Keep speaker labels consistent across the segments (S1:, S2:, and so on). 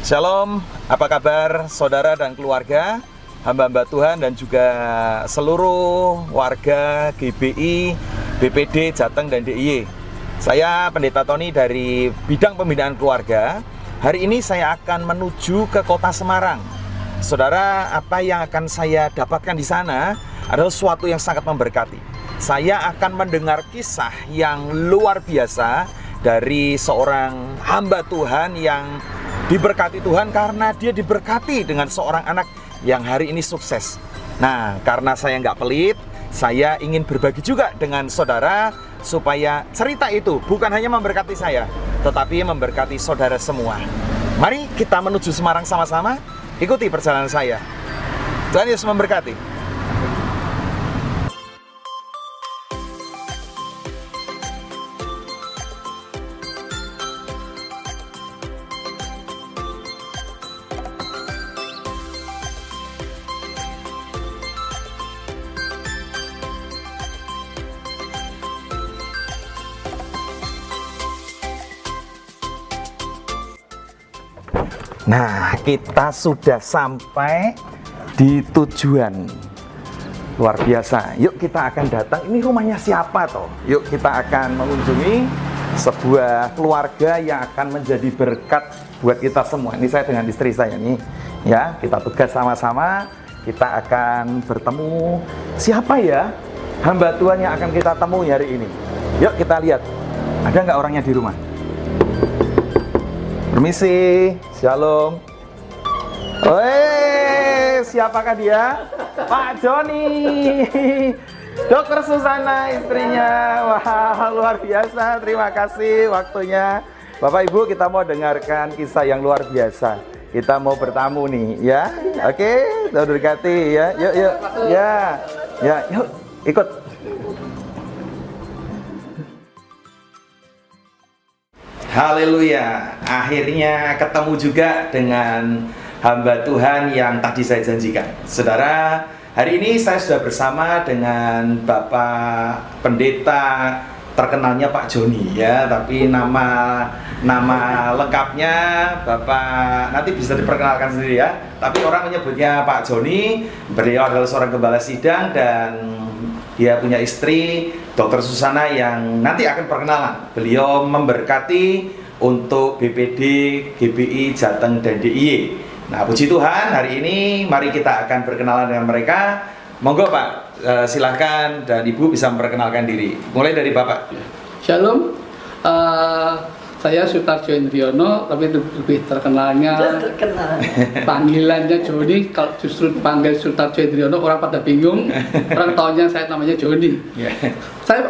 S1: Shalom, apa kabar saudara dan keluarga, hamba-hamba Tuhan dan juga seluruh warga GBI, BPD, Jateng dan DIY. Saya Pendeta Tony dari bidang pembinaan keluarga. Hari ini saya akan menuju ke kota Semarang. Saudara, apa yang akan saya dapatkan di sana adalah sesuatu yang sangat memberkati. Saya akan mendengar kisah yang luar biasa dari seorang hamba Tuhan yang diberkati Tuhan karena dia diberkati dengan seorang anak yang hari ini sukses. Nah, karena saya nggak pelit, saya ingin berbagi juga dengan saudara supaya cerita itu bukan hanya memberkati saya, tetapi memberkati saudara semua. Mari kita menuju Semarang sama-sama, ikuti perjalanan saya. Tuhan Yesus memberkati. Nah, kita sudah sampai di tujuan. Luar biasa. Yuk kita akan datang. Ini rumahnya siapa toh? Yuk kita akan mengunjungi sebuah keluarga yang akan menjadi berkat buat kita semua. Ini saya dengan istri saya nih. Ya, kita tugas sama-sama. Kita akan bertemu. Siapa ya hamba Tuhan yang akan kita temui hari ini? Yuk kita lihat. Ada nggak orangnya di rumah? Permisi, shalom. Woi, siapakah dia? Pak Joni, Dokter Susana istrinya. Wah, luar biasa. Terima kasih waktunya. Bapak Ibu, kita mau dengarkan kisah yang luar biasa. Kita mau bertamu nih, ya. Oke, udah dekati ya. Yuk, yuk. Ya, yuk, ikut. Haleluya, akhirnya ketemu juga dengan hamba Tuhan yang tadi saya janjikan. Saudara, hari ini saya sudah bersama dengan Bapak Pendeta, terkenalnya Pak Joni ya, tapi nama lengkapnya Bapak nanti bisa diperkenalkan sendiri ya. Tapi orang menyebutnya Pak Joni. Beliau adalah seorang gembala sidang dan dia punya istri Dokter Susana yang nanti akan perkenalan. Beliau memberkati untuk BPD, GBI, Jateng dan DIY. Nah, puji Tuhan, hari ini mari kita akan berkenalan dengan mereka. Monggo Pak, silahkan dan Ibu bisa memperkenalkan diri. Mulai dari Bapak.
S2: Shalom, saya Sutarjo Indriono, tapi lebih terkenalnya panggilannya Joni. Kalau justru panggil Sutarjo Indriono, orang pada bingung. Orang taunya saya namanya Joni. Saya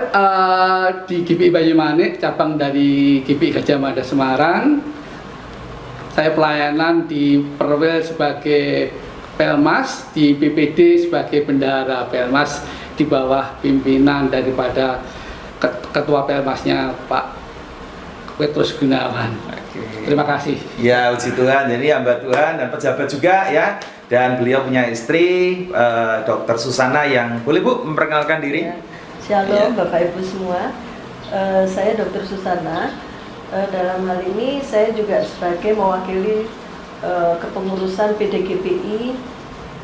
S2: di GBI Banyumanik, cabang dari GBI Gajah Mada Semarang. Saya pelayanan di Perwil sebagai Pelmas, di BPD sebagai bendahara Pelmas di bawah pimpinan daripada Ketua Pelmasnya Pak Petrus Gunawan. Terima kasih.
S1: Ya, puji Tuhan. Jadi hamba Tuhan dan pejabat juga ya. Dan beliau punya istri Dokter Susana yang boleh Bu memperkenalkan diri.
S3: Ya. Shalom Bapak Ibu semua. Saya Dokter Susana. Dalam hal ini saya juga sebagai mewakili kepengurusan PDGBI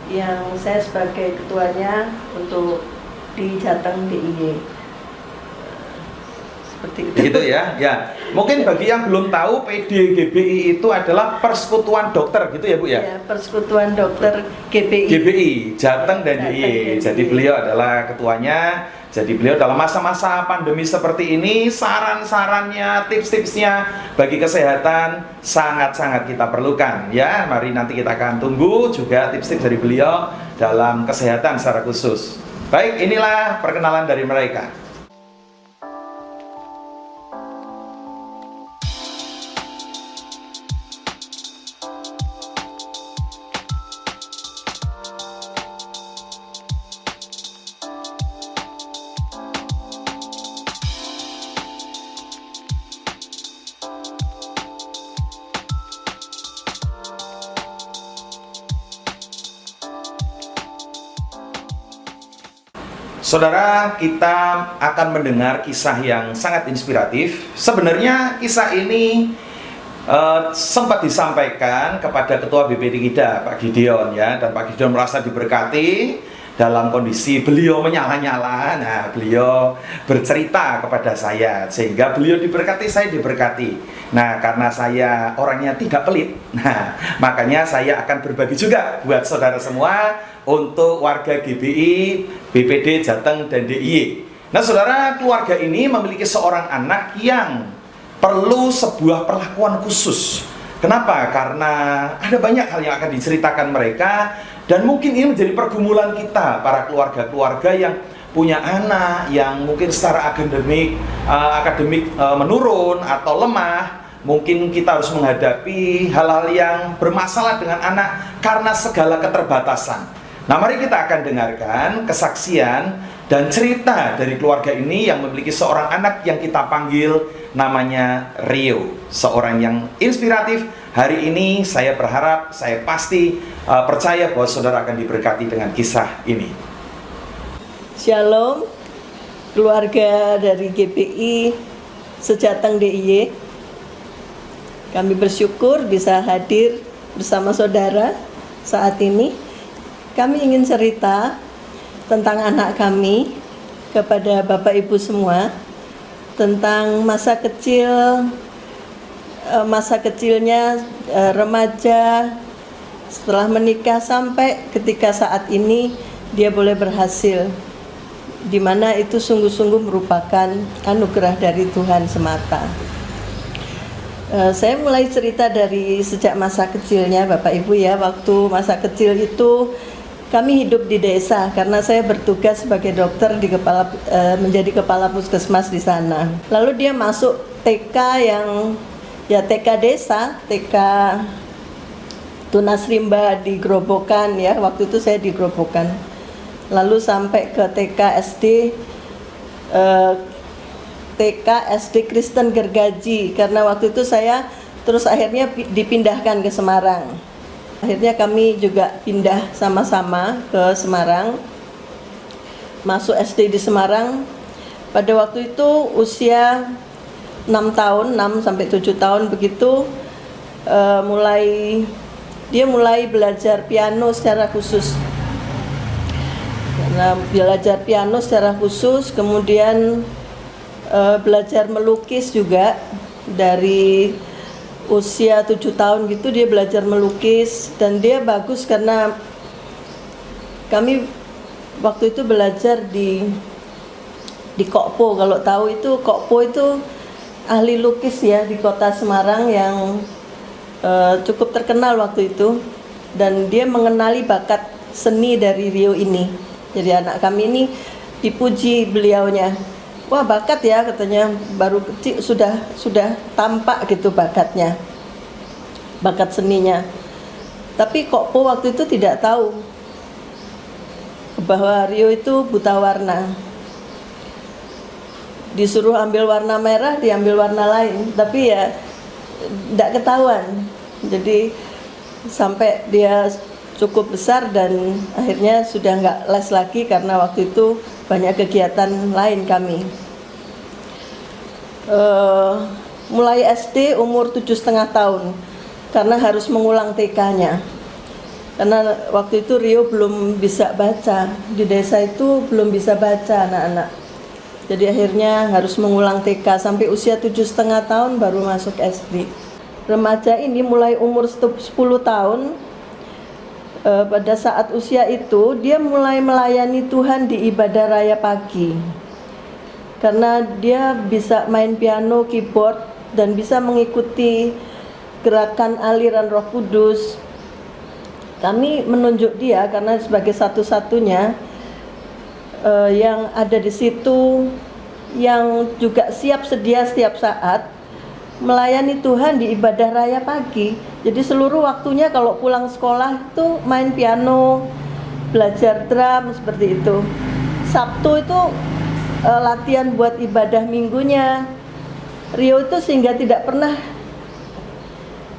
S3: yang saya sebagai ketuanya untuk di Jateng DIY. Seperti itu.
S1: Gitu ya. Ya. Mungkin bagi yang belum tahu, PDGBI itu adalah Persekutuan Dokter gitu ya Bu ya.
S3: Ya, Persekutuan Dokter GBI.
S1: GBI, Jateng dan DIY. Jadi beliau adalah ketuanya. Jadi beliau dalam masa-masa pandemi seperti ini, saran-sarannya, tips-tipsnya bagi kesehatan sangat-sangat kita perlukan ya. Mari nanti kita akan tunggu juga tips-tips dari beliau dalam kesehatan secara khusus. Baik, inilah perkenalan dari mereka. Saudara, kita akan mendengar kisah yang sangat inspiratif. Sebenarnya kisah ini sempat disampaikan kepada Ketua BPD kita, Pak Gideon ya, dan Pak Gideon merasa diberkati dalam kondisi beliau menyala-nyala. Nah, beliau bercerita kepada saya sehingga beliau diberkati, saya diberkati. Nah, karena saya orangnya tidak pelit, nah makanya saya akan berbagi juga buat saudara semua untuk warga GBI, BPD Jateng dan DIY. Nah, saudara, keluarga ini memiliki seorang anak yang perlu sebuah perlakuan khusus. Kenapa? Karena ada banyak hal yang akan diceritakan mereka, dan mungkin ini menjadi pergumulan kita, para keluarga-keluarga yang punya anak yang mungkin secara akademik menurun atau lemah. Mungkin kita harus menghadapi hal-hal yang bermasalah dengan anak karena segala keterbatasan. Nah, mari kita akan dengarkan kesaksian dan cerita dari keluarga ini yang memiliki seorang anak yang kita panggil namanya Rio, seorang yang inspiratif. Hari ini saya berharap, saya pasti percaya bahwa saudara akan diberkati dengan kisah ini.
S3: Shalom, keluarga dari GBI Sejateng DIY. Kami bersyukur bisa hadir bersama saudara saat ini. Kami ingin cerita tentang anak kami kepada Bapak Ibu semua, tentang masa kecilnya, remaja, setelah menikah sampai ketika saat ini dia boleh berhasil, di mana itu sungguh-sungguh merupakan anugerah dari Tuhan semata. Saya mulai cerita dari sejak masa kecilnya Bapak Ibu ya. Waktu masa kecil itu kami hidup di desa karena saya bertugas sebagai dokter menjadi kepala puskesmas di sana. Lalu dia masuk TK yang TK desa, TK Tunas Rimba di Grobogan ya. Waktu itu saya di Grobogan. Lalu sampai ke TK SD Kristen Gergaji, karena waktu itu saya terus akhirnya dipindahkan ke Semarang. Akhirnya kami juga pindah sama-sama ke Semarang, masuk SD di Semarang. Pada waktu itu usia 6 sampai 7 tahun begitu, dia mulai belajar piano secara khusus. Karena belajar piano secara khusus, kemudian belajar melukis juga. Dari usia 7 tahun gitu dia belajar melukis, dan dia bagus karena kami waktu itu belajar di Kokpo. Kalau tahu itu Kokpo itu ahli lukis ya di kota Semarang yang cukup terkenal waktu itu, dan dia mengenali bakat seni dari Rio ini. Jadi anak kami ini dipuji beliaunya. Wah, bakat ya katanya, baru kecil sudah tampak gitu bakatnya, bakat seninya. Tapi Kokpo waktu itu tidak tahu bahwa Rio itu buta warna. Disuruh ambil warna merah, diambil warna lain, tapi ya tidak ketahuan. Jadi sampai dia cukup besar dan akhirnya sudah nggak les lagi karena waktu itu banyak kegiatan lain kami. Mulai SD umur 7,5 tahun karena harus mengulang TK-nya. Karena waktu itu Rio belum bisa baca, di desa itu belum bisa baca anak-anak. Jadi akhirnya harus mengulang TK sampai usia 7,5 tahun baru masuk SD. Remaja ini mulai umur 10 tahun. Pada saat usia itu dia mulai melayani Tuhan di ibadah raya pagi, karena dia bisa main piano, keyboard, dan bisa mengikuti gerakan aliran Roh Kudus. Kami menunjuk dia karena sebagai satu-satunya yang ada di situ, yang juga siap sedia setiap saat melayani Tuhan di ibadah raya pagi. Jadi seluruh waktunya kalau pulang sekolah itu main piano, belajar drum seperti itu. Sabtu itu latihan buat ibadah minggunya. Rio itu sehingga tidak pernah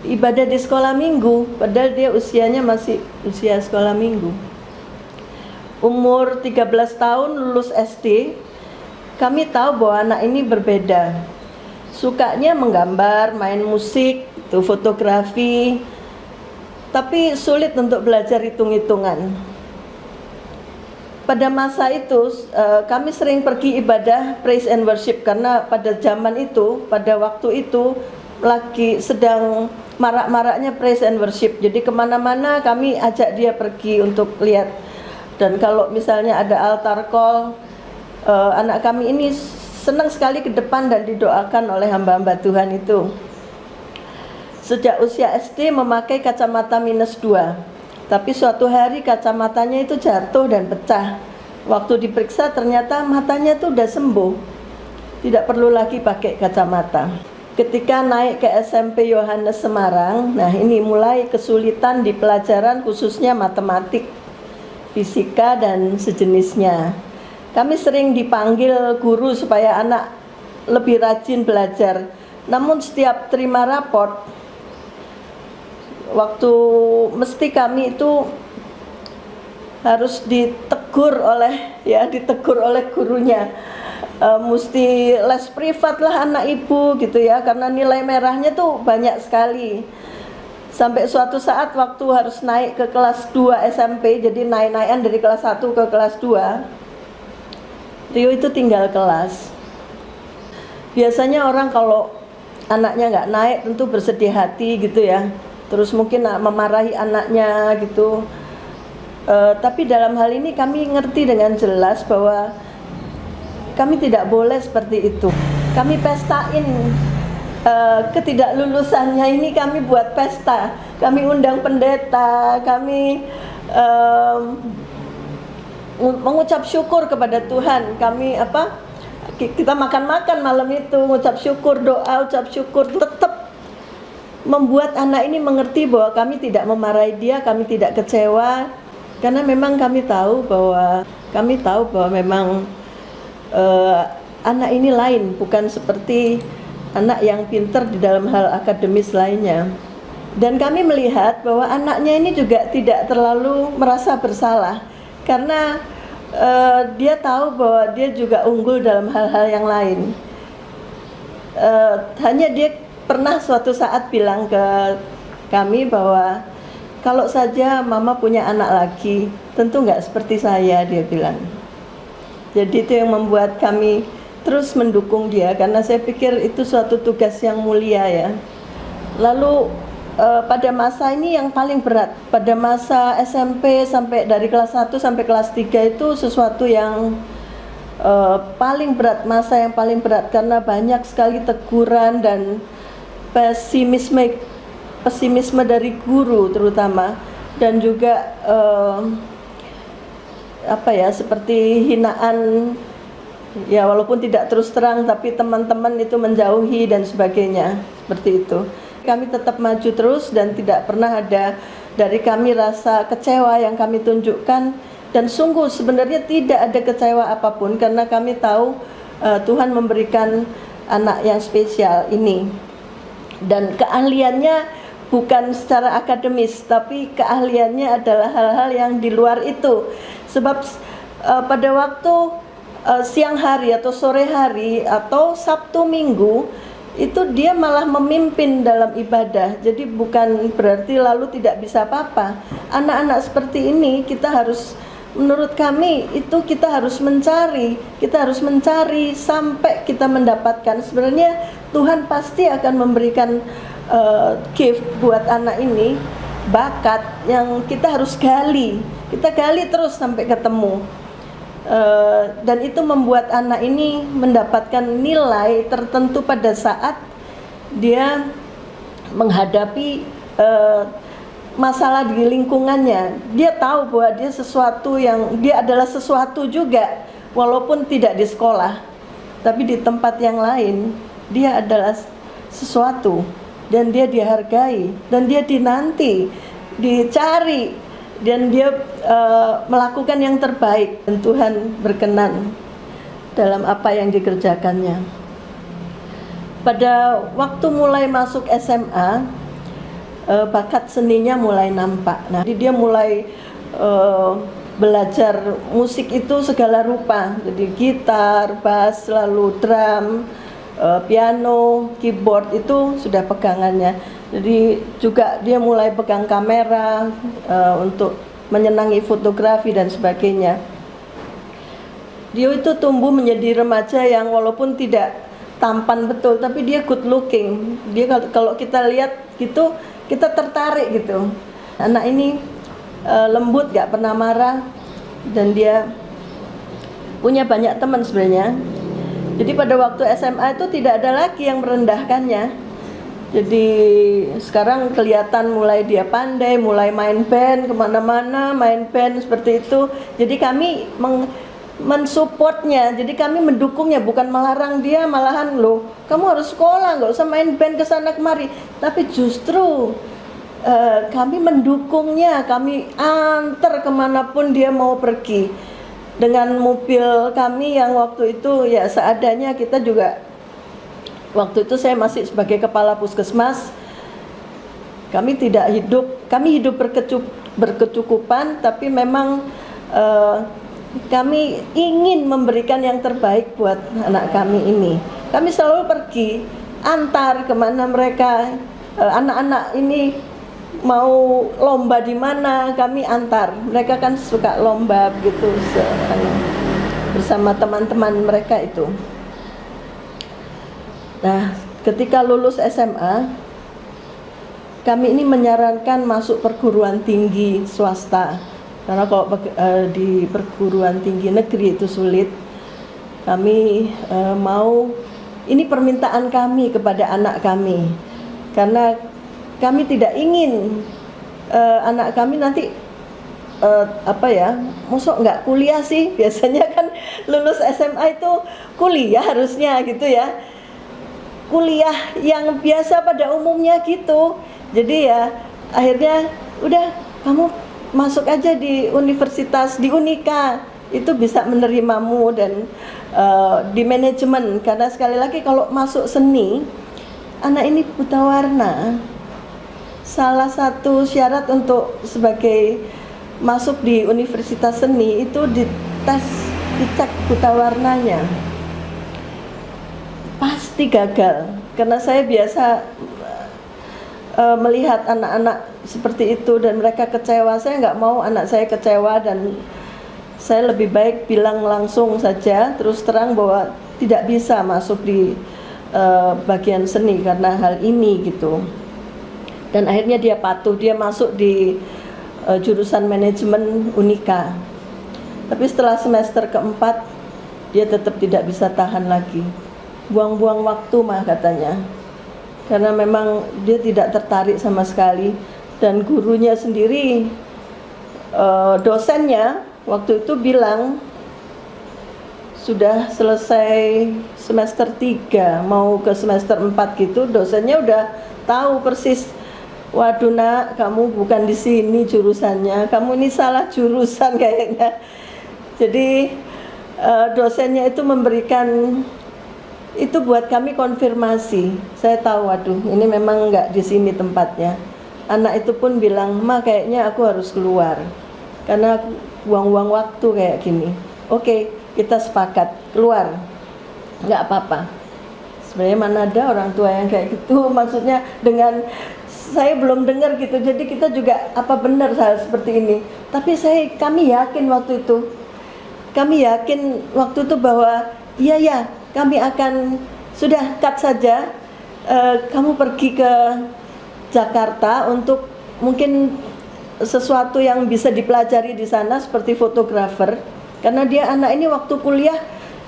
S3: ibadah di sekolah minggu, padahal dia usianya masih usia sekolah minggu. Umur 13 tahun lulus SD, kami tahu bahwa anak ini berbeda. Sukanya menggambar, main musik, itu fotografi, tapi sulit untuk belajar hitung-hitungan. Pada masa itu kami sering pergi ibadah praise and worship karena pada zaman itu, pada waktu itu lagi sedang marak-maraknya praise and worship. Jadi kemana-mana kami ajak dia pergi untuk lihat. Dan kalau misalnya ada altar call, anak kami ini senang sekali ke depan dan didoakan oleh hamba-hamba Tuhan itu. Sejak usia SD memakai kacamata -2. Tapi suatu hari kacamatanya itu jatuh dan pecah. Waktu diperiksa ternyata matanya itu udah sembuh. Tidak perlu lagi pakai kacamata. Ketika naik ke SMP Yohanes Semarang, nah ini mulai kesulitan di pelajaran khususnya matematik, fisika dan sejenisnya. Kami sering dipanggil guru supaya anak lebih rajin belajar. Namun setiap terima raport, waktu mesti kami itu harus ditegur oleh gurunya. Mesti les privat lah anak ibu gitu ya, karena nilai merahnya tuh banyak sekali. Sampai suatu saat waktu harus naik ke kelas 2 SMP, jadi naik-naikan dari kelas 1 ke kelas 2, Rio itu tinggal kelas. Biasanya orang kalau anaknya nggak naik tentu bersedih hati gitu ya, terus mungkin memarahi anaknya gitu. Tapi dalam hal ini kami ngerti dengan jelas bahwa kami tidak boleh seperti itu. Kami pestain ketidaklulusannya ini, kami buat pesta. Kami undang pendeta, kami mengucap syukur kepada Tuhan. Kita makan-makan malam itu, mengucap syukur, doa, ucap syukur. Tetap membuat anak ini mengerti bahwa kami tidak memarahi dia, kami tidak kecewa. Karena memang kami tahu bahwa memang anak ini lain, bukan seperti anak yang pintar di dalam hal akademis lainnya. Dan kami melihat bahwa anaknya ini juga tidak terlalu merasa bersalah, karena dia tahu bahwa dia juga unggul dalam hal-hal yang lain. Hanya dia pernah suatu saat bilang ke kami bahwa kalau saja mama punya anak lagi, tentu nggak seperti saya, dia bilang. Jadi itu yang membuat kami terus mendukung dia, karena saya pikir itu suatu tugas yang mulia ya. Lalu pada masa ini yang paling berat, pada masa SMP sampai dari kelas 1 sampai kelas 3 itu sesuatu yang paling berat, masa yang paling berat, karena banyak sekali teguran dan pesimisme dari guru terutama, dan juga seperti hinaan ya, walaupun tidak terus terang tapi teman-teman itu menjauhi dan sebagainya, seperti itu. Kami tetap maju terus dan tidak pernah ada dari kami rasa kecewa yang kami tunjukkan, dan sungguh sebenarnya tidak ada kecewa apapun, karena kami tahu Tuhan memberikan anak yang spesial ini, dan keahliannya bukan secara akademis, tapi keahliannya adalah hal-hal yang di luar itu. Sebab pada waktu siang hari atau sore hari atau Sabtu Minggu itu dia malah memimpin dalam ibadah. Jadi bukan berarti lalu tidak bisa apa-apa. Anak-anak seperti ini kita harus, menurut kami itu kita harus mencari sampai kita mendapatkan. Sebenarnya Tuhan pasti akan memberikan gift buat anak ini, bakat yang kita harus gali. Kita gali terus sampai ketemu. Dan itu membuat anak ini mendapatkan nilai tertentu pada saat dia menghadapi masalah di lingkungannya. Dia tahu bahwa dia adalah sesuatu juga, walaupun tidak di sekolah, tapi di tempat yang lain dia adalah sesuatu, dan dia dihargai, dan dia dinanti, dicari, dan dia melakukan yang terbaik, dan Tuhan berkenan dalam apa yang dikerjakannya. Pada waktu mulai masuk SMA, bakat seninya mulai nampak. Nah, dia mulai belajar musik itu segala rupa, jadi gitar, bass, lalu drum, piano, keyboard itu sudah pegangannya. Jadi juga dia mulai pegang kamera untuk menyenangi fotografi dan sebagainya. Dia itu tumbuh menjadi remaja yang walaupun tidak tampan betul, tapi dia good looking. Dia kalau kita lihat gitu, kita tertarik gitu. Anak ini lembut, gak pernah marah, dan dia punya banyak teman sebenarnya. Jadi pada waktu SMA itu tidak ada lagi yang merendahkannya. Jadi sekarang kelihatan mulai dia pandai, mulai main band kemana-mana, main band seperti itu. Jadi kami mensupportnya, jadi kami mendukungnya, bukan melarang dia, malahan loh kamu harus sekolah, nggak usah main band kesana kemari. Tapi justru kami mendukungnya, kami antar kemanapun dia mau pergi dengan mobil kami yang waktu itu ya seadanya. Kita juga waktu itu saya masih sebagai kepala puskesmas, kami hidup berkecukupan, tapi memang kami ingin memberikan yang terbaik buat anak kami ini. Kami selalu pergi antar kemana mereka, anak-anak ini mau lomba di mana kami antar. Mereka kan suka lomba begitu bersama teman-teman mereka itu. Nah, ketika lulus SMA, kami ini menyarankan masuk perguruan tinggi swasta. Karena kalau di perguruan tinggi negeri itu sulit. Kami ini permintaan kami kepada anak kami. Karena kami tidak ingin anak kami nanti mosok nggak kuliah sih. Biasanya kan lulus SMA itu kuliah harusnya gitu ya. Kuliah yang biasa pada umumnya gitu. Jadi ya akhirnya udah kamu masuk aja di universitas, di Unika, itu bisa menerimamu, dan di manajemen. Karena sekali lagi kalau masuk seni, anak ini buta warna. Salah satu syarat untuk sebagai masuk di universitas seni itu dicek buta warnanya. Pasti gagal, karena saya biasa melihat anak-anak seperti itu dan mereka kecewa. Saya nggak mau anak saya kecewa, dan saya lebih baik bilang langsung saja terus terang bahwa tidak bisa masuk di bagian seni karena hal ini gitu. Dan akhirnya dia patuh, dia masuk di jurusan manajemen Unika. Tapi setelah semester keempat dia tetap tidak bisa tahan lagi, buang-buang waktu mah katanya. Karena memang dia tidak tertarik sama sekali, dan gurunya sendiri, dosennya waktu itu bilang sudah selesai semester 3 mau ke semester 4 gitu, dosennya udah tahu persis, waduh nak, kamu bukan di sini jurusannya, kamu ini salah jurusan kayaknya. Jadi dosennya itu memberikan itu buat kami konfirmasi. Saya tahu, waduh, ini memang nggak di sini tempatnya. Anak itu pun bilang, ma kayaknya aku harus keluar karena aku buang-buang waktu kayak gini. Oke, kita sepakat keluar, nggak apa-apa. Sebenarnya mana ada orang tua yang kayak gitu. Maksudnya dengan saya belum dengar gitu. Jadi kita juga apa benar hal seperti ini. Tapi kami yakin waktu itu bahwa iya, kami akan sudah cut saja, kamu pergi ke Jakarta untuk mungkin sesuatu yang bisa dipelajari di sana seperti fotografer. Karena dia anak ini waktu kuliah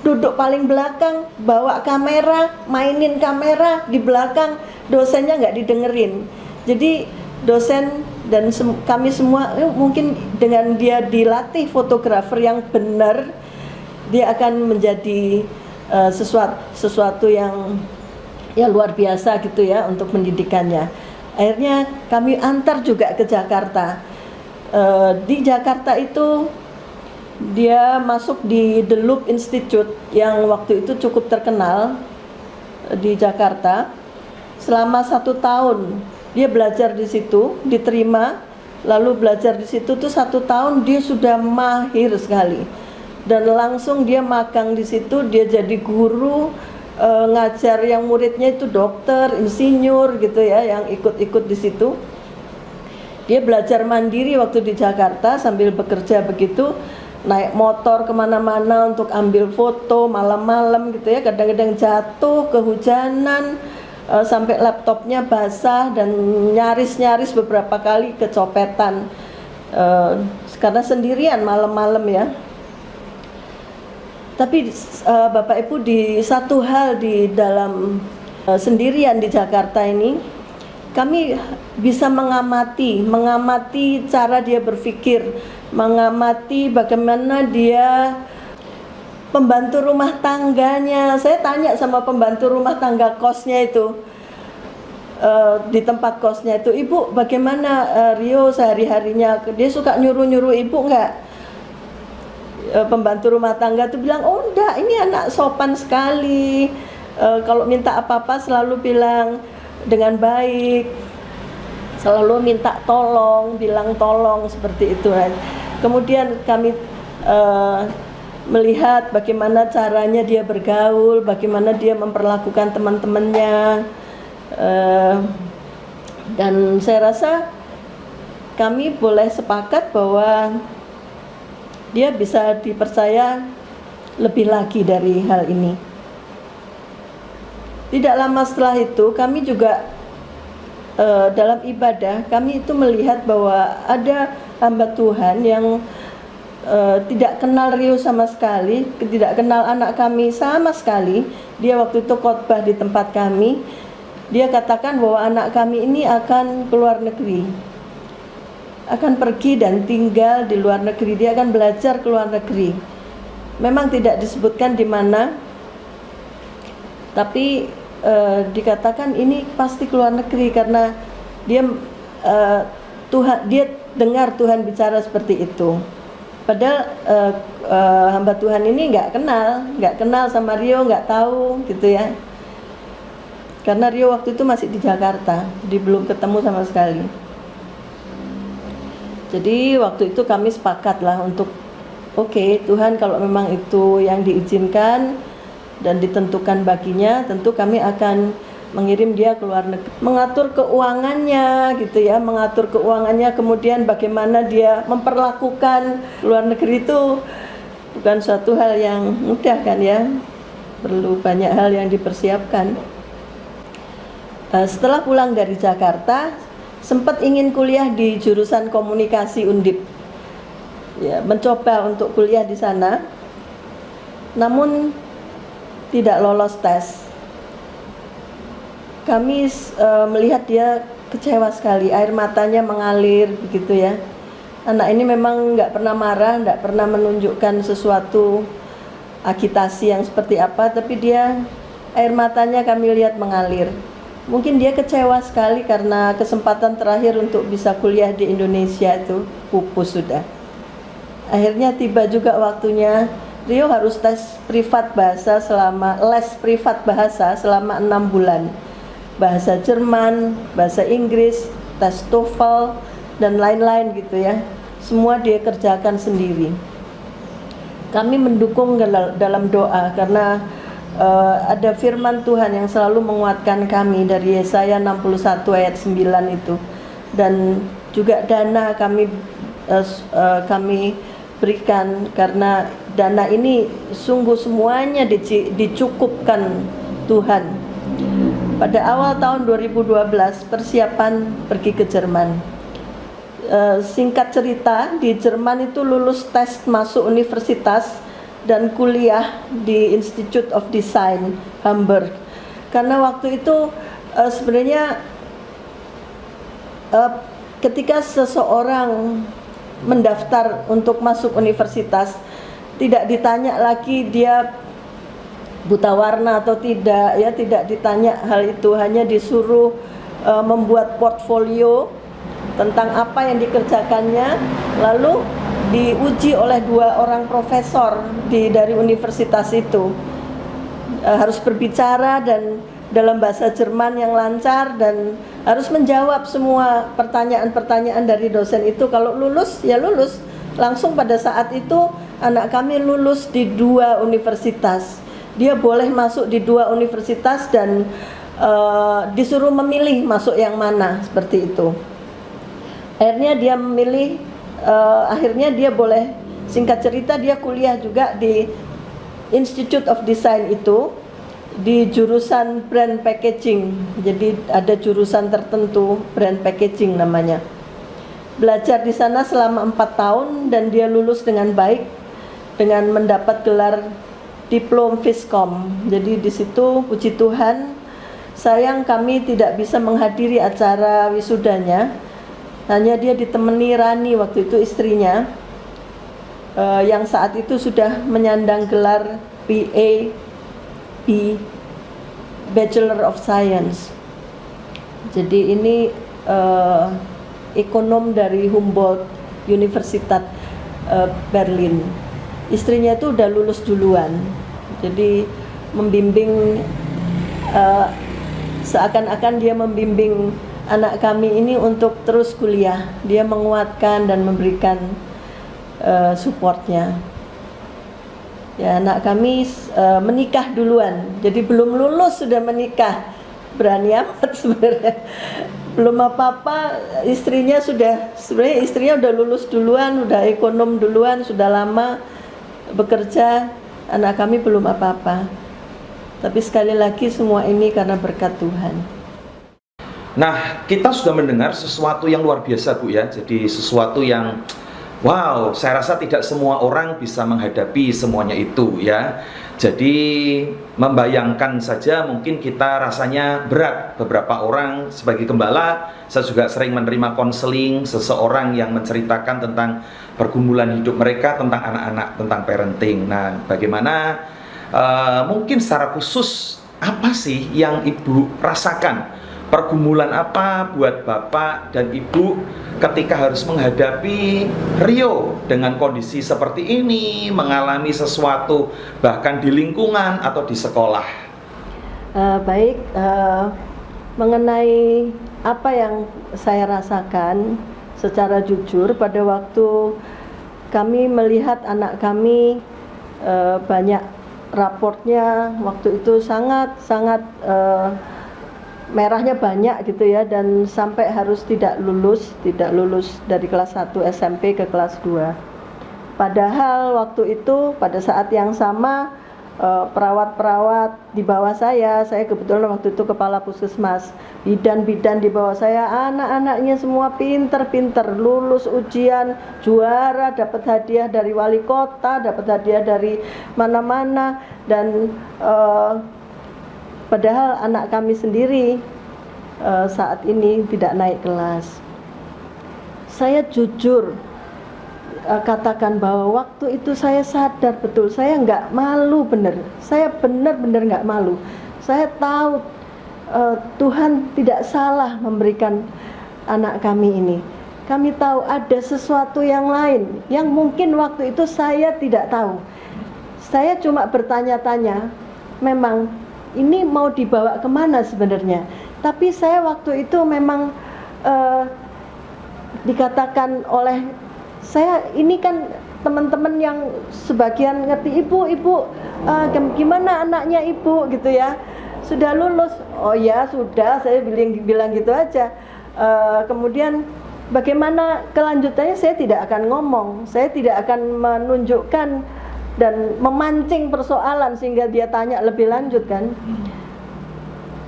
S3: duduk paling belakang, bawa kamera, mainin kamera di belakang, dosennya nggak didengerin. Jadi dosen dan kami semua mungkin dengan dia dilatih fotografer yang benar, dia akan menjadi sesuatu yang ya luar biasa gitu ya untuk pendidikannya. Akhirnya kami antar juga ke Jakarta. Di Jakarta itu dia masuk di The Loop Institute yang waktu itu cukup terkenal di Jakarta. Selama 1 tahun dia belajar di situ, diterima, lalu belajar di situ tuh 1 tahun dia sudah mahir sekali. Dan langsung dia magang di situ, dia jadi guru ngajar yang muridnya itu dokter, insinyur gitu ya, yang ikut-ikut di situ. Dia belajar mandiri waktu di Jakarta sambil bekerja begitu, naik motor kemana-mana untuk ambil foto malam-malam gitu ya, kadang-kadang jatuh, kehujanan, sampai laptopnya basah dan nyaris beberapa kali kecopetan, karena sendirian malam-malam ya. Tapi Bapak Ibu, di satu hal di dalam sendirian di Jakarta ini, kami bisa mengamati cara dia berpikir, mengamati bagaimana dia pembantu rumah tangganya. Saya tanya sama pembantu rumah tangga kosnya itu, di tempat kosnya itu, "Ibu, bagaimana Rio sehari-harinya?" Dia suka nyuruh-nyuruh Ibu enggak? Pembantu rumah tangga tuh bilang, "Oh enggak, ini anak sopan sekali. Kalau minta apa-apa selalu bilang dengan baik, selalu minta tolong, bilang tolong," seperti itu. Kemudian kami melihat bagaimana caranya dia bergaul, bagaimana dia memperlakukan teman-temannya, dan saya rasa kami boleh sepakat bahwa dia bisa dipercaya lebih lagi dari hal ini. Tidak lama setelah itu kami juga dalam ibadah, kami itu melihat bahwa ada hamba Tuhan yang tidak kenal Rio sama sekali, tidak kenal anak kami sama sekali. Dia waktu itu khotbah di tempat kami. Dia katakan bahwa anak kami ini akan keluar negeri, akan pergi dan tinggal di luar negeri. Dia akan belajar ke luar negeri. Memang tidak disebutkan di mana, tapi dikatakan ini pasti keluar negeri karena dia dia dengar Tuhan bicara seperti itu. Padahal hamba Tuhan ini nggak kenal sama Rio, nggak tahu gitu ya. Karena Rio waktu itu masih di Jakarta, dia belum ketemu sama sekali. Jadi waktu itu kami sepakat lah untuk oke, Tuhan kalau memang itu yang diizinkan dan ditentukan baginya, tentu kami akan mengirim dia ke luar negeri. Mengatur keuangannya gitu ya, mengatur keuangannya, kemudian bagaimana dia memperlakukan luar negeri itu bukan suatu hal yang mudah kan ya. Perlu banyak hal yang dipersiapkan. Setelah pulang dari Jakarta, sempat ingin kuliah di jurusan komunikasi Undip. Ya, mencoba untuk kuliah di sana. Namun tidak lolos tes. Kami melihat dia kecewa sekali, air matanya mengalir begitu ya. Anak ini memang nggak pernah marah, nggak pernah menunjukkan sesuatu agitasi yang seperti apa, tapi dia air matanya kami lihat mengalir. Mungkin dia kecewa sekali karena kesempatan terakhir untuk bisa kuliah di Indonesia itu pupus sudah. Akhirnya tiba juga waktunya Rio harus tes privat bahasa les privat bahasa selama 6 bulan. Bahasa Jerman, bahasa Inggris, tes TOEFL dan lain-lain gitu ya. Semua dia kerjakan sendiri. Kami mendukung dalam doa karena ada firman Tuhan yang selalu menguatkan kami dari Yesaya 61 ayat 9 itu. Dan juga dana kami berikan karena dana ini sungguh semuanya dicukupkan Tuhan. Pada awal tahun 2012 persiapan pergi ke Jerman. Singkat cerita, di Jerman itu lulus tes masuk universitas dan kuliah di Institute of Design Hamburg. Karena waktu itu sebenarnya ketika seseorang mendaftar untuk masuk universitas, tidak ditanya lagi dia buta warna atau tidak, ya tidak ditanya hal itu, hanya disuruh membuat portfolio tentang apa yang dikerjakannya, lalu diuji oleh 2 orang profesor dari universitas itu. Harus berbicara dan dalam bahasa Jerman yang lancar dan harus menjawab semua pertanyaan-pertanyaan dari dosen itu. Kalau lulus, ya lulus. Langsung pada saat itu anak kami lulus di 2 universitas, Dia boleh masuk di 2 universitas dan disuruh memilih masuk yang mana, seperti itu. Akhirnya dia memilih, akhirnya dia boleh, singkat cerita dia kuliah juga di Institute of Design itu, di jurusan brand packaging. Jadi ada jurusan tertentu brand packaging namanya. Belajar di sana selama 4 tahun dan dia lulus dengan baik dengan mendapat gelar diplom Viscom. Jadi di situ puji Tuhan, sayang kami tidak bisa menghadiri acara wisudanya. Hanya dia ditemani Rani waktu itu, istrinya, yang saat itu sudah menyandang gelar PA Bachelor of Science. Jadi ini ekonom dari Humboldt Universitat Berlin. Istrinya itu udah lulus duluan, jadi membimbing, seakan-akan dia membimbing anak kami ini untuk terus kuliah. Dia menguatkan dan memberikan supportnya. Ya, anak kami menikah duluan, jadi belum lulus sudah menikah. Berani amat sebenarnya. Belum apa-apa, istrinya sudah, sebenarnya istrinya udah lulus duluan, udah ekonom duluan, sudah lama bekerja. Anak kami belum apa-apa. Tapi sekali lagi semua ini karena berkat Tuhan.
S1: Nah, kita sudah mendengar sesuatu yang luar biasa, Bu, ya. Jadi sesuatu yang wow, saya rasa tidak semua orang bisa menghadapi semuanya itu, ya. Jadi membayangkan saja mungkin kita rasanya berat. Beberapa orang sebagai gembala, saya juga sering menerima konseling seseorang yang menceritakan tentang pergumulan hidup mereka, tentang anak-anak, tentang parenting. Nah, bagaimana mungkin secara khusus apa sih yang Ibu rasakan? Pergumulan apa buat Bapak dan Ibu ketika harus menghadapi Rio dengan kondisi seperti ini, mengalami sesuatu bahkan di lingkungan atau di sekolah?
S3: Baik, mengenai apa yang saya rasakan secara jujur pada waktu kami melihat anak kami, banyak raportnya waktu itu sangat merahnya banyak gitu ya, dan sampai harus tidak lulus dari kelas 1 SMP ke kelas 2. Padahal waktu itu pada saat yang sama perawat-perawat di bawah saya kebetulan waktu itu kepala puskesmas, bidan-bidan di bawah saya, anak-anaknya semua pinter-pinter, lulus ujian, juara, dapat hadiah dari wali kota, dapat hadiah dari mana-mana, dan padahal anak kami sendiri saat ini tidak naik kelas. Saya jujur katakan bahwa waktu itu saya sadar betul, saya nggak malu bener. Saya benar-benar nggak malu. Saya tahu Tuhan tidak salah memberikan anak kami ini. Kami tahu ada sesuatu yang lain yang mungkin waktu itu saya tidak tahu. Saya cuma bertanya-tanya, memang ini mau dibawa kemana sebenarnya. Tapi saya waktu itu memang dikatakan oleh saya, ini kan teman-teman yang sebagian ngerti, ibu gimana anaknya ibu gitu ya, sudah lulus. Oh ya sudah, saya bilang gitu aja. Kemudian bagaimana kelanjutannya saya tidak akan ngomong, saya tidak akan menunjukkan dan memancing persoalan sehingga dia tanya lebih lanjut kan.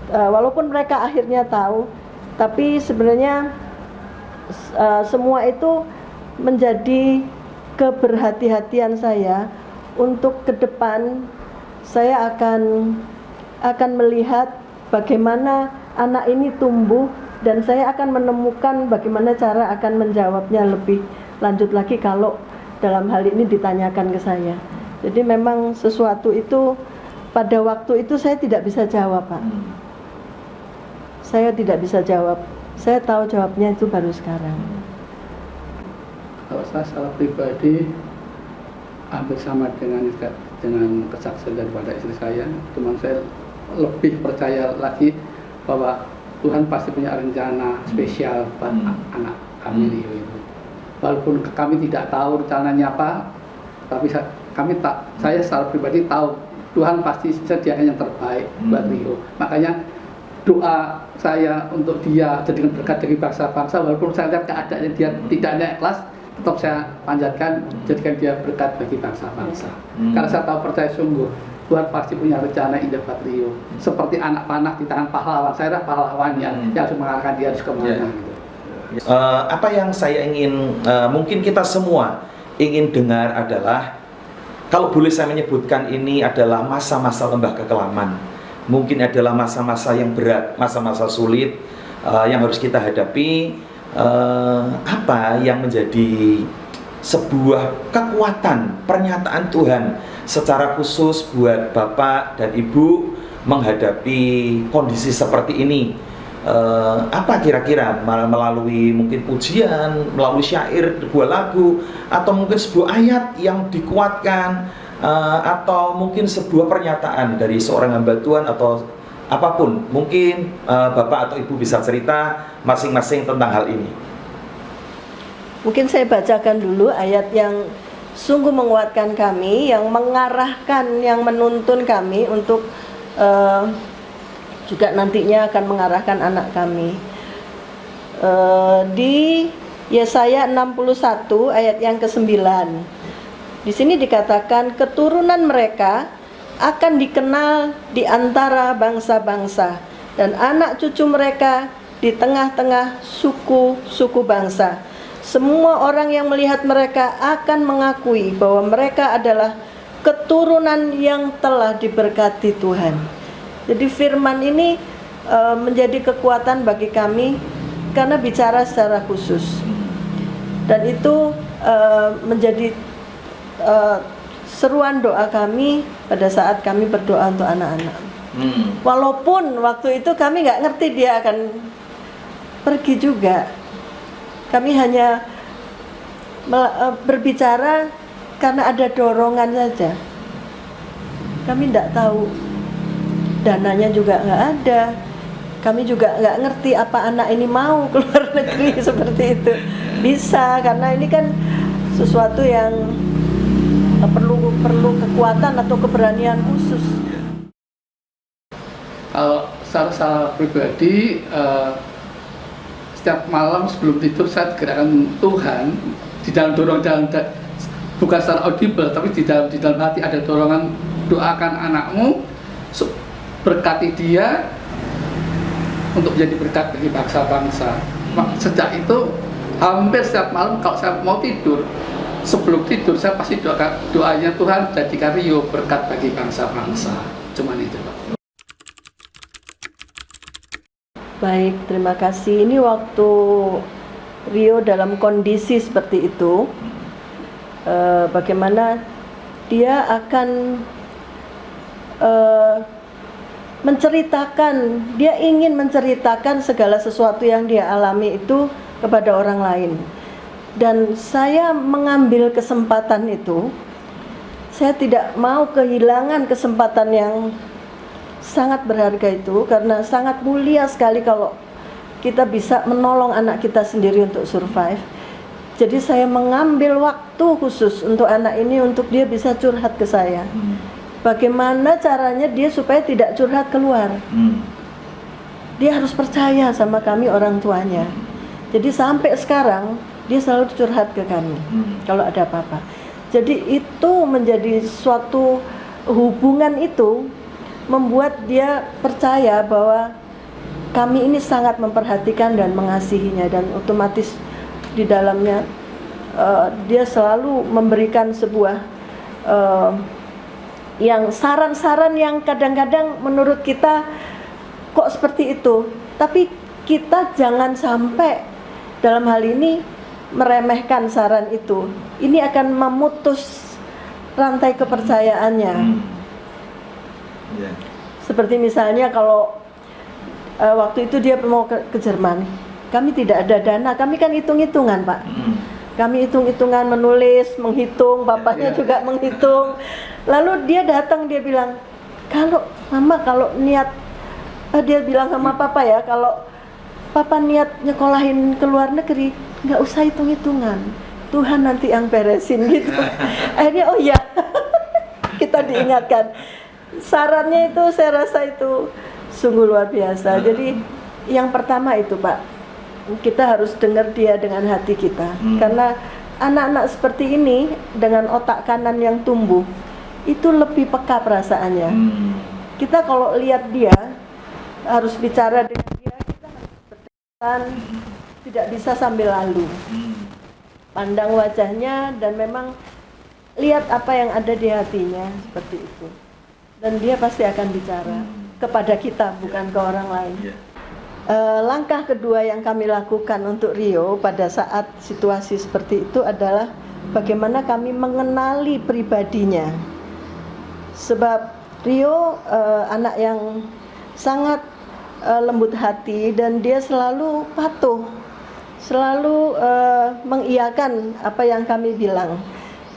S3: Walaupun mereka akhirnya tahu, tapi sebenarnya semua itu menjadi keberhati-hatian saya untuk ke depan. Saya akan melihat bagaimana anak ini tumbuh, dan saya akan menemukan bagaimana cara akan menjawabnya lebih lanjut lagi kalau dalam hal ini ditanyakan ke saya. Jadi memang sesuatu itu pada waktu itu saya tidak bisa jawab, Pak. Saya tidak bisa jawab. Saya tahu jawabnya itu baru sekarang.
S2: Kalau saya secara pribadi hampir sama dengan kesaksian daripada istri saya, cuma saya lebih percaya lagi bahwa Tuhan pasti punya rencana spesial buat anak kami Rio itu. Walaupun kami tidak tahu rencananya apa, tapi saya secara pribadi tahu Tuhan pasti sediakan yang terbaik buat Rio. Makanya doa saya untuk dia jadikan berkat bagi bangsa-bangsa, walaupun saya lihat keadaannya dia tidak naik kelas, tetap saya panjatkan jadikan dia berkat bagi bangsa-bangsa. Karena saya tahu percaya sungguh Tuhan pasti punya rencana indah buat Rio. Seperti anak panah di tangan pahlawan, saya adalah pahlawannya yang harus mengarahkan dia harus kemana gitu.
S1: Apa yang saya ingin, mungkin kita semua ingin dengar adalah, kalau boleh saya menyebutkan ini adalah masa-masa lembah kekelaman. Mungkin adalah masa-masa yang berat, masa-masa sulit yang harus kita hadapi. Apa yang menjadi sebuah kekuatan pernyataan Tuhan secara khusus buat Bapak dan Ibu menghadapi kondisi seperti ini? Apa kira-kira melalui mungkin pujian, melalui syair, sebuah lagu, atau mungkin sebuah ayat yang dikuatkan, atau mungkin sebuah pernyataan dari seorang hamba Tuhan, atau apapun, mungkin Bapak atau Ibu bisa cerita masing-masing tentang hal ini.
S3: Mungkin saya bacakan dulu ayat yang sungguh menguatkan kami, yang mengarahkan, yang menuntun kami untuk juga nantinya akan mengarahkan anak kami. Di Yesaya 61 ayat yang ke-9. Di sini dikatakan keturunan mereka akan dikenal di antara bangsa-bangsa dan anak cucu mereka di tengah-tengah suku-suku bangsa. Semua orang yang melihat mereka akan mengakui bahwa mereka adalah keturunan yang telah diberkati Tuhan. Jadi firman ini menjadi kekuatan bagi kami karena bicara secara khusus. Dan itu menjadi seruan doa kami pada saat kami berdoa untuk anak-anak. Walaupun waktu itu kami nggak ngerti dia akan pergi juga, kami hanya berbicara karena ada dorongan saja. Kami nggak tahu, dananya juga nggak ada. Kami juga nggak ngerti apa anak ini mau keluar negeri seperti itu. Bisa, karena ini kan sesuatu yang perlu kekuatan atau keberanian khusus.
S2: Kalau secara pribadi, setiap malam sebelum tidur saya gerakan Tuhan di dalam bukan secara audible, tapi di dalam hati ada dorongan, doakan anakmu, berkati dia untuk menjadi berkat bagi bangsa-bangsa. Sejak itu hampir setiap malam kalau saya mau tidur, sebelum tidur saya pasti doanya Tuhan jadikan Rio berkat bagi bangsa-bangsa. Cuman itu, Pak.
S3: Baik, terima kasih. Ini waktu Rio dalam kondisi seperti itu, bagaimana dia akan menceritakan, dia ingin menceritakan segala sesuatu yang dia alami itu kepada orang lain. Dan saya mengambil kesempatan itu, saya tidak mau kehilangan kesempatan yang sangat berharga itu, karena sangat mulia sekali kalau kita bisa menolong anak kita sendiri untuk survive. Jadi saya mengambil waktu khusus untuk anak ini, untuk dia bisa curhat ke saya. Bagaimana caranya dia supaya tidak curhat keluar. Dia harus percaya sama kami orang tuanya. Jadi sampai sekarang dia selalu curhat ke kami kalau ada apa-apa. Jadi itu menjadi suatu hubungan itu membuat dia percaya bahwa kami ini sangat memperhatikan dan mengasihinya, dan otomatis di dalamnya dia selalu memberikan sebuah yang saran-saran yang kadang-kadang menurut kita kok seperti itu, tapi kita jangan sampai dalam hal ini meremehkan saran itu. Ini akan memutus rantai kepercayaannya. Seperti misalnya kalau waktu itu dia mau ke Jerman, kami tidak ada dana, kami kan hitung-hitungan, Pak. Kami hitung-hitungan, menulis, menghitung, bapaknya juga menghitung. Lalu dia datang, dia bilang, kalau mama, kalau niat, dia bilang sama papa ya, kalau papa niat nyekolahin ke luar negeri, nggak usah hitung-hitungan, Tuhan nanti yang beresin gitu. Akhirnya oh ya, kita diingatkan. sarannya itu saya rasa itu sungguh luar biasa. Jadi yang pertama itu Pak, kita harus dengar dia dengan hati kita. Karena anak-anak seperti ini dengan otak kanan yang tumbuh itu lebih peka perasaannya. Kita kalau lihat dia, harus bicara dengan dia, kita harus berdekatan, tidak bisa sambil lalu. Pandang wajahnya dan memang lihat apa yang ada di hatinya, seperti itu. Dan dia pasti akan bicara kepada kita, bukan ke orang lain. Langkah kedua yang kami lakukan untuk Rio pada saat situasi seperti itu adalah bagaimana kami mengenali pribadinya. Sebab Rio anak yang sangat lembut hati dan dia selalu patuh, selalu mengiyakan apa yang kami bilang.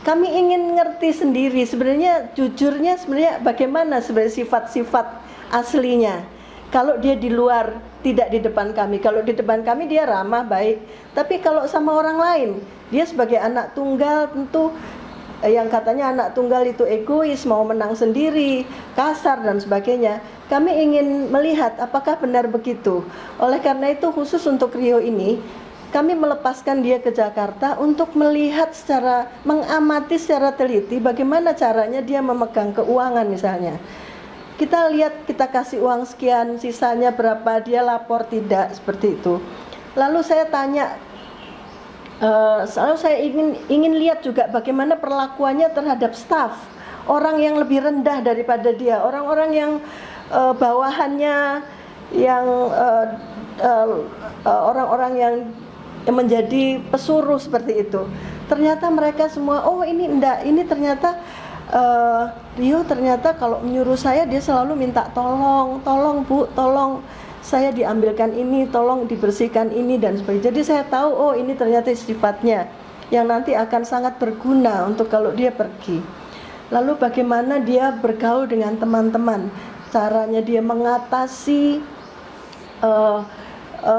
S3: Kami ingin ngerti sendiri sebenarnya, jujurnya sebenarnya bagaimana sebenarnya sifat-sifat aslinya. Kalau dia di luar, tidak di depan kami. Kalau di depan kami dia ramah, baik. Tapi kalau sama orang lain, dia sebagai anak tunggal tentu yang katanya anak tunggal itu egois, mau menang sendiri, kasar dan sebagainya. Kami ingin melihat apakah benar begitu. Oleh karena itu khusus untuk Rio ini, kami melepaskan dia ke Jakarta untuk melihat mengamati secara teliti bagaimana caranya dia memegang keuangan misalnya. Kita lihat, kita kasih uang sekian, sisanya berapa, dia lapor tidak, seperti itu. Lalu saya tanya, selalu saya ingin lihat juga bagaimana perlakuannya terhadap staf, orang yang lebih rendah daripada dia, orang-orang yang bawahannya, yang orang-orang yang menjadi pesuruh seperti itu. Ternyata mereka semua, oh ini enggak, ini ternyata Rio ternyata kalau menyuruh saya dia selalu minta tolong Bu, tolong saya diambilkan ini, tolong dibersihkan ini dan sebagainya. Jadi saya tahu, oh ini ternyata sifatnya yang nanti akan sangat berguna untuk kalau dia pergi. Lalu bagaimana dia bergaul dengan teman-teman, caranya dia mengatasi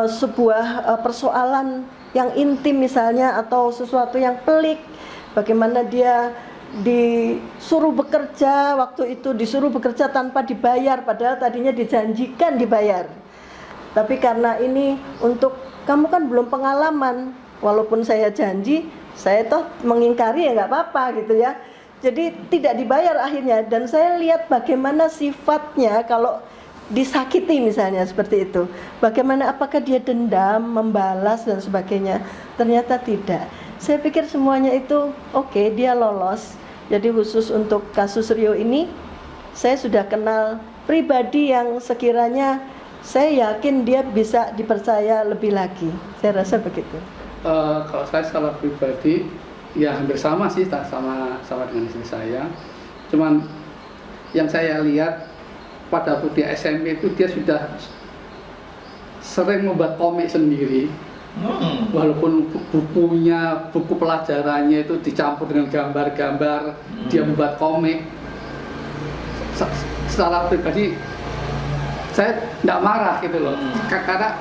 S3: sebuah persoalan yang intim misalnya, atau sesuatu yang pelik, bagaimana dia disuruh bekerja, waktu itu disuruh bekerja tanpa dibayar padahal tadinya dijanjikan dibayar. Tapi karena ini untuk kamu kan belum pengalaman, walaupun saya janji, saya toh mengingkari ya nggak apa-apa gitu ya. Jadi tidak dibayar akhirnya, dan saya lihat bagaimana sifatnya kalau disakiti misalnya seperti itu. Bagaimana, apakah dia dendam, membalas dan sebagainya. Ternyata tidak. Saya pikir semuanya itu oke, dia lolos. Jadi khusus untuk kasus Rio ini, saya sudah kenal pribadi yang sekiranya saya yakin dia bisa dipercaya lebih lagi. Saya rasa begitu.
S2: Kalau saya secara pribadi, ya hampir sama sih, sama dengan istri saya. Cuman yang saya lihat pada waktu dia SMP itu dia sudah sering membuat komik sendiri. Walaupun buku pelajarannya itu dicampur dengan gambar-gambar, dia membuat komik. Secara pribadi saya tidak marah gitu loh, karena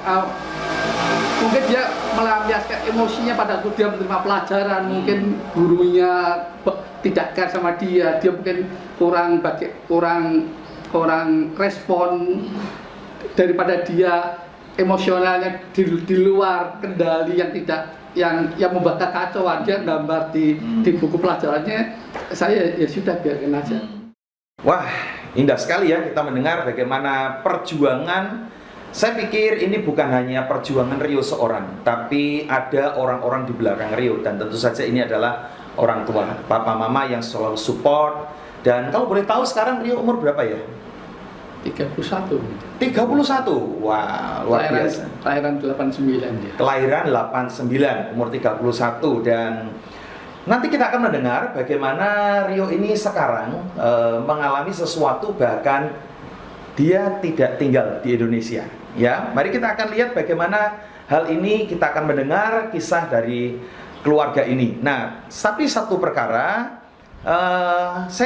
S2: mungkin dia melampiaskan emosinya pada waktu dia menerima pelajaran. Mungkin gurunya tidak care sama dia mungkin kurang respon, daripada dia emosionalnya di luar kendali yang membuat kekacauan, dia gambar di buku pelajarannya. Saya ya sudah, biarkan aja.
S1: Wah, indah sekali ya kita mendengar bagaimana perjuangan. Saya pikir ini bukan hanya perjuangan Rio seorang, tapi ada orang-orang di belakang Rio, dan tentu saja ini adalah orang tua, papa mama yang selalu support. Dan kalau boleh tahu sekarang Rio umur berapa ya?
S2: 31.
S1: Wah, luar biasa.
S2: Kelahiran 89 dia.
S1: Kelahiran 89, umur 31. Dan nanti kita akan mendengar bagaimana Rio ini sekarang mengalami sesuatu, bahkan dia tidak tinggal di Indonesia. Ya, mari kita akan lihat bagaimana hal ini. Kita akan mendengar kisah dari keluarga ini. Nah, tapi satu perkara,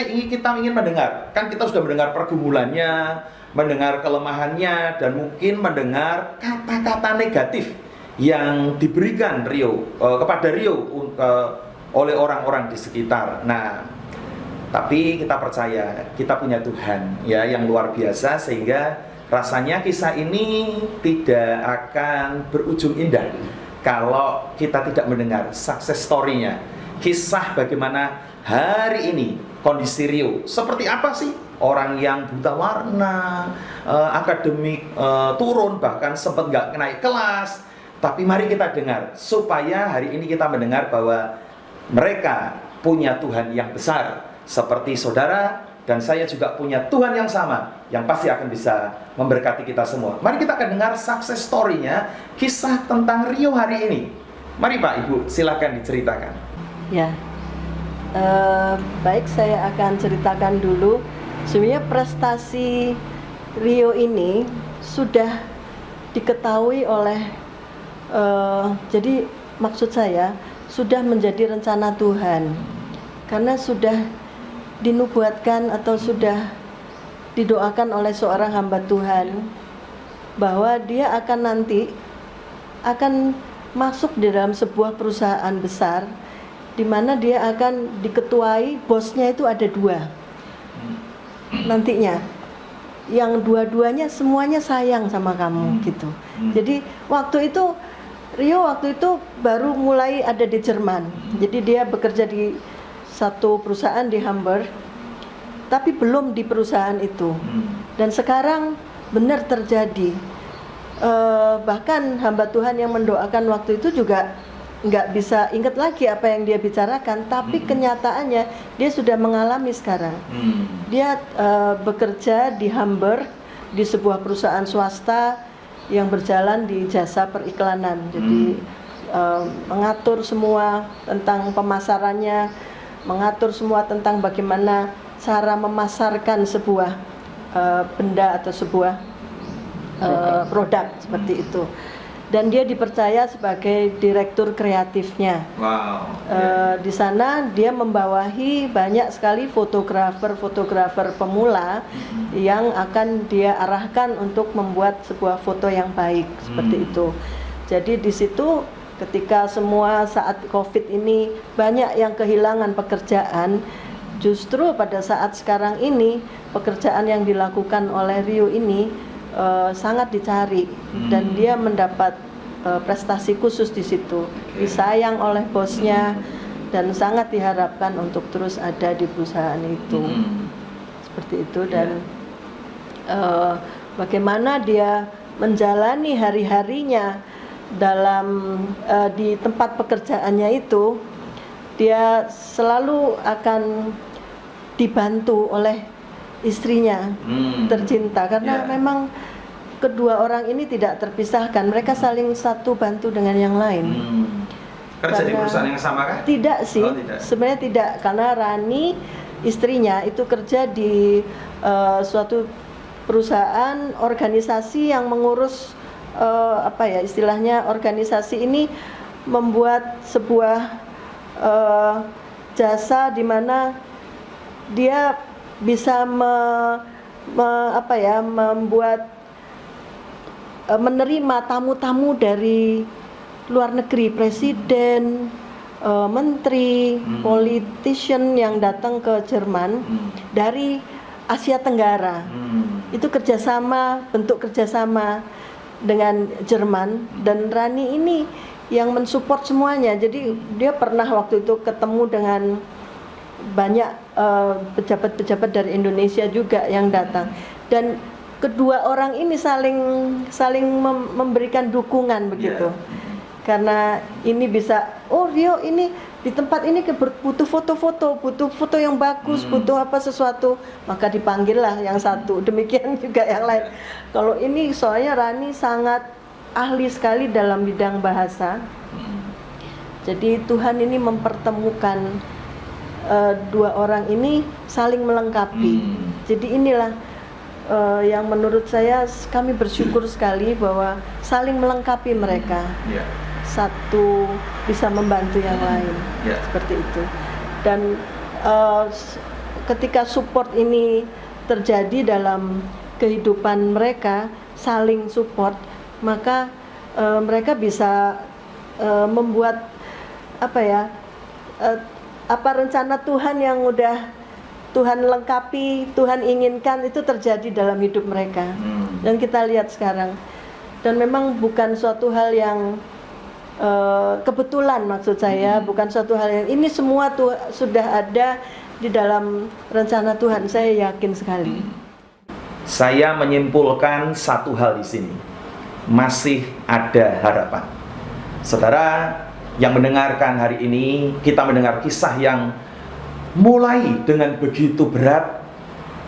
S1: kita ingin mendengar, kan kita sudah mendengar pergumulannya, mendengar kelemahannya, dan mungkin mendengar kata-kata negatif yang diberikan Rio kepada Rio oleh orang-orang di sekitar. Nah, Tapi kita percaya kita punya Tuhan ya yang luar biasa, sehingga rasanya kisah ini tidak akan berujung indah kalau kita tidak mendengar success story-nya. Kisah bagaimana hari ini kondisi Rio seperti apa sih? Orang yang buta warna, akademik turun, bahkan sempat nggak naik kelas. Tapi mari kita dengar, supaya hari ini kita mendengar bahwa mereka punya Tuhan yang besar. Seperti saudara dan saya juga punya Tuhan yang sama, yang pasti akan bisa memberkati kita semua. Mari kita akan dengar success story-nya, kisah tentang Rio hari ini. Mari Pak, Ibu, silakan diceritakan.
S3: Ya, baik, saya akan ceritakan dulu. Sebenarnya prestasi Rio ini sudah diketahui oleh, jadi maksud saya sudah menjadi rencana Tuhan, karena sudah dinubuatkan atau sudah didoakan oleh seorang hamba Tuhan bahwa dia akan nanti akan masuk di dalam sebuah perusahaan besar, di mana dia akan diketuai, bosnya itu ada 2 nantinya, yang dua-duanya semuanya sayang sama kamu gitu. Jadi waktu itu Rio baru mulai ada di Jerman, jadi dia bekerja di satu perusahaan di Hamburg, tapi belum di perusahaan itu. Dan sekarang benar terjadi, bahkan hamba Tuhan yang mendoakan waktu itu juga nggak bisa ingat lagi apa yang dia bicarakan, tapi kenyataannya dia sudah mengalami sekarang. Dia bekerja di Hamburg di sebuah perusahaan swasta yang berjalan di jasa periklanan. Jadi mengatur semua tentang pemasarannya, mengatur semua tentang bagaimana cara memasarkan sebuah benda atau sebuah produk seperti itu. Dan dia dipercaya sebagai direktur kreatifnya.
S1: Wow.
S3: Di sana dia membawahi banyak sekali fotografer pemula yang akan dia arahkan untuk membuat sebuah foto yang baik seperti itu. Jadi di situ ketika semua saat COVID ini banyak yang kehilangan pekerjaan, justru pada saat sekarang ini pekerjaan yang dilakukan oleh Rio ini sangat dicari, dan dia mendapat prestasi khusus di situ, disayang oleh bosnya dan sangat diharapkan untuk terus ada di perusahaan itu. Seperti itu. Dan bagaimana dia menjalani hari-harinya dalam di tempat pekerjaannya itu, dia selalu akan dibantu oleh istrinya tercinta, karena memang kedua orang ini tidak terpisahkan, mereka saling satu bantu dengan yang lain.
S1: Kerja di perusahaan yang sama kah?
S3: Tidak sih, sebenarnya tidak, karena Rani istrinya itu kerja di suatu perusahaan organisasi yang mengurus istilahnya organisasi ini membuat sebuah jasa di mana dia bisa membuat menerima tamu-tamu dari luar negeri, presiden, menteri, politician yang datang ke Jerman dari Asia Tenggara. Itu bentuk kerjasama dengan Jerman, dan Rani ini yang mensupport semuanya. Jadi dia pernah waktu itu ketemu dengan banyak pejabat-pejabat dari Indonesia juga yang datang, dan kedua orang ini saling memberikan dukungan begitu. Karena ini bisa, Rio ini di tempat ini butuh foto yang bagus, butuh sesuatu, maka dipanggillah yang satu, demikian juga yang lain. Kalau ini soalnya Rani sangat ahli sekali dalam bidang bahasa, jadi Tuhan ini mempertemukan dua orang ini saling melengkapi. Jadi inilah yang menurut saya kami bersyukur sekali bahwa saling melengkapi mereka. Satu bisa membantu yang lain, seperti itu. Dan ketika support ini terjadi dalam kehidupan mereka, saling support, maka mereka bisa membuat rencana Tuhan yang udah Tuhan lengkapi, Tuhan inginkan itu terjadi dalam hidup mereka. Dan kita lihat sekarang. Dan memang bukan suatu hal yang kebetulan, maksud saya, bukan suatu hal yang ini semua sudah ada di dalam rencana Tuhan, saya yakin sekali.
S1: Saya menyimpulkan satu hal di sini. Masih ada harapan. Saudara yang mendengarkan hari ini, kita mendengar kisah yang mulai dengan begitu berat,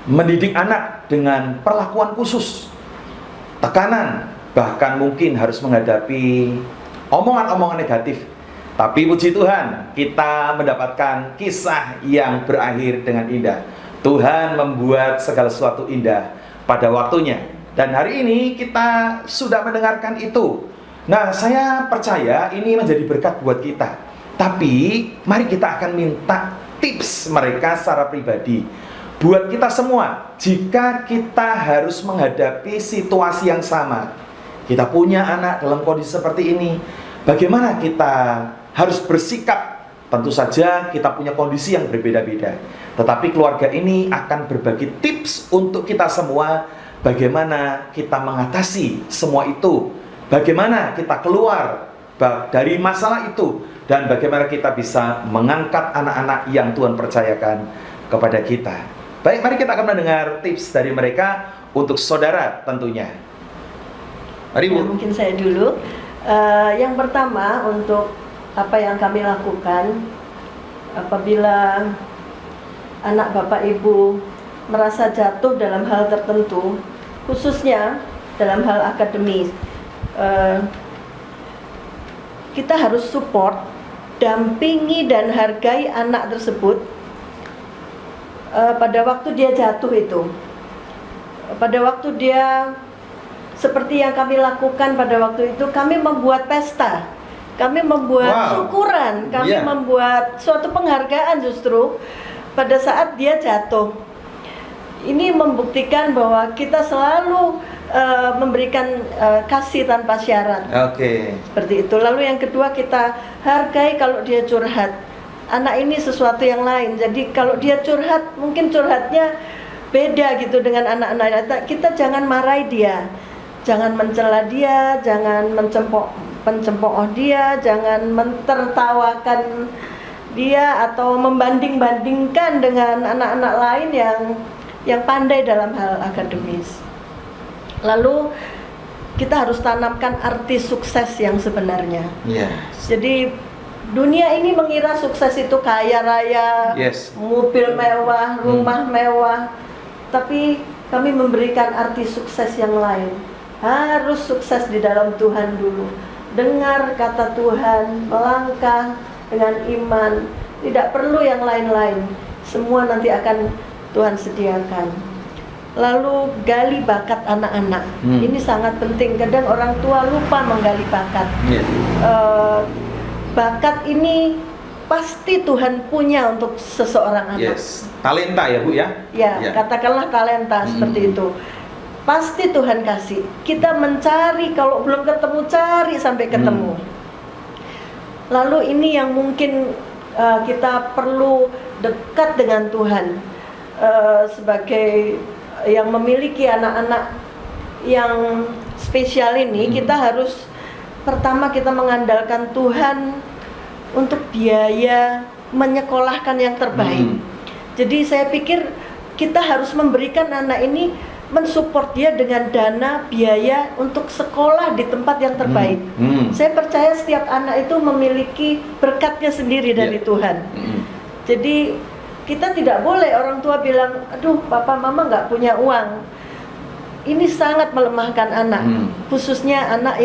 S1: mendidik anak dengan perlakuan khusus, tekanan, bahkan mungkin harus menghadapi omongan-omongan negatif. Tapi puji Tuhan, kita mendapatkan kisah yang berakhir dengan indah. Tuhan membuat segala sesuatu indah pada waktunya. Dan hari ini kita sudah mendengarkan itu. Nah, saya percaya ini menjadi berkat buat kita. Tapi mari kita akan minta tips mereka secara pribadi buat kita semua. Jika kita harus menghadapi situasi yang sama, kita punya anak dalam kondisi seperti ini, bagaimana kita harus bersikap? Tentu saja kita punya kondisi yang berbeda-beda, tetapi keluarga ini akan berbagi tips untuk kita semua, bagaimana kita mengatasi semua itu, bagaimana kita keluar dari masalah itu, dan bagaimana kita bisa mengangkat anak-anak yang Tuhan percayakan kepada kita. Baik, mari kita akan mendengar tips dari mereka untuk saudara tentunya. Mari Bu.
S3: Ya, mungkin saya dulu. Yang pertama, untuk apa yang kami lakukan apabila anak Bapak Ibu merasa jatuh dalam hal tertentu, khususnya dalam hal akademis, kita harus support, dampingi dan hargai anak tersebut pada waktu dia jatuh itu, pada waktu dia seperti yang kami lakukan pada waktu itu, kami membuat pesta, kami membuat syukuran, kami membuat suatu penghargaan justru pada saat dia jatuh. Ini membuktikan bahwa kita selalu memberikan kasih tanpa syarat. Seperti itu. Lalu yang kedua, kita hargai kalau dia curhat. Anak ini sesuatu yang lain. Jadi kalau dia curhat, mungkin curhatnya beda gitu dengan anak-anak. Kita jangan marahi dia, jangan mencela dia, jangan mencemooh dia, jangan mentertawakan dia atau membanding-bandingkan dengan anak-anak lain yang pandai dalam hal akademis. Lalu kita harus tanamkan arti sukses yang sebenarnya. Jadi dunia ini mengira sukses itu kaya raya, mobil mewah, rumah mewah. Tapi kami memberikan arti sukses yang lain. Harus sukses di dalam Tuhan dulu. Dengar kata Tuhan, melangkah dengan iman. Tidak perlu yang lain-lain. Semua nanti akan Tuhan sediakan. Lalu gali bakat anak-anak. Ini sangat penting. Kadang orang tua lupa menggali bakat. Bakat ini pasti Tuhan punya untuk seseorang anak.
S1: Talenta ya Bu ya?
S3: Ya, katakanlah talenta seperti itu. Pasti Tuhan kasih. Kita mencari, kalau belum ketemu, cari sampai ketemu. Lalu ini yang mungkin kita perlu dekat dengan Tuhan. Sebagai yang memiliki anak-anak yang spesial ini, kita harus pertama kita mengandalkan Tuhan untuk biaya menyekolahkan yang terbaik. Jadi saya pikir kita harus memberikan anak ini, mensupport dia dengan dana biaya untuk sekolah di tempat yang terbaik. Saya percaya setiap anak itu memiliki berkatnya sendiri dari Tuhan. Jadi kita tidak boleh orang tua bilang, aduh papa mama nggak punya uang. Ini sangat melemahkan anak, khususnya anak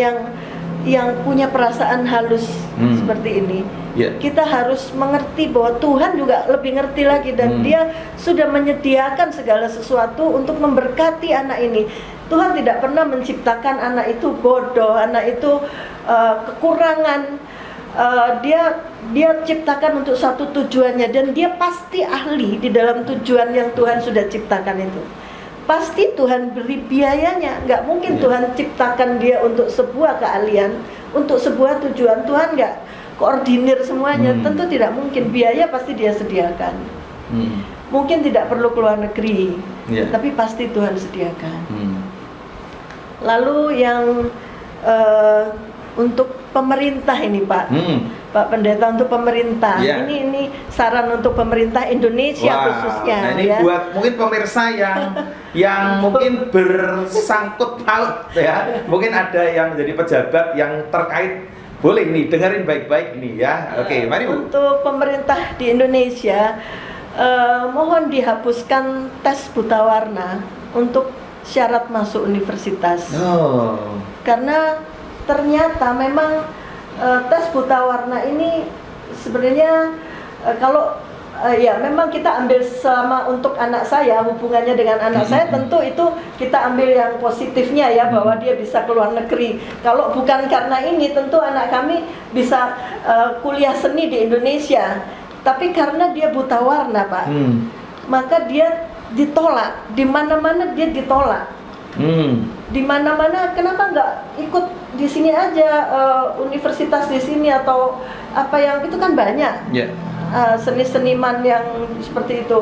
S3: yang punya perasaan halus seperti ini. Kita harus mengerti bahwa Tuhan juga lebih ngerti lagi, dan Dia sudah menyediakan segala sesuatu untuk memberkati anak ini. Tuhan tidak pernah menciptakan anak itu bodoh, anak itu kekurangan. Dia ciptakan untuk satu tujuannya, dan dia pasti ahli di dalam tujuan yang Tuhan sudah ciptakan itu. Pasti Tuhan beri biayanya. Nggak mungkin Tuhan ciptakan dia untuk sebuah keahlian, untuk sebuah tujuan. Tuhan nggak koordinir semuanya. Tentu tidak mungkin. Biaya pasti dia sediakan. mungkin tidak perlu keluar negeri,
S1: Yeah.
S3: tapi pasti Tuhan sediakan.
S1: Hmm.
S3: Lalu yang untuk pemerintah ini Pak, Pak Pendeta, untuk pemerintah,
S1: Yeah.
S3: ini saran untuk pemerintah Indonesia khususnya.
S1: Nah ini
S3: ya.
S1: buat mungkin pemirsa yang mungkin bersangkut paut ya, mungkin ada yang menjadi pejabat yang terkait, boleh nih dengerin baik-baik ini ya. Oke, mari Bu.
S3: Untuk pemerintah di Indonesia, mohon dihapuskan tes buta warna untuk syarat masuk universitas.
S1: Oh.
S3: Karena ternyata memang tes buta warna ini sebenarnya kalau ya memang kita ambil selama untuk anak saya, hubungannya dengan anak saya tentu itu kita ambil yang positifnya ya, bahwa dia bisa keluar negeri. Kalau bukan karena ini tentu anak kami bisa kuliah seni di Indonesia, tapi karena dia buta warna Pak, maka dia ditolak, di mana-mana dia ditolak. Di mana-mana, kenapa nggak ikut di sini aja, universitas di sini atau apa yang itu kan banyak.
S1: Yeah.
S3: Seni-seniman yang seperti itu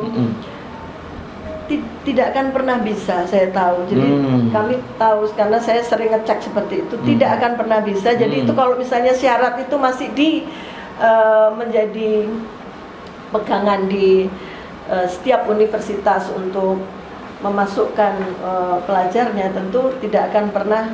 S3: tidak akan pernah bisa, saya tahu. Jadi kami tahu karena saya sering ngecek seperti itu, tidak akan pernah bisa. Jadi itu kalau misalnya syarat itu masih menjadi pegangan di setiap universitas untuk memasukkan pelajarnya, tentu tidak akan pernah.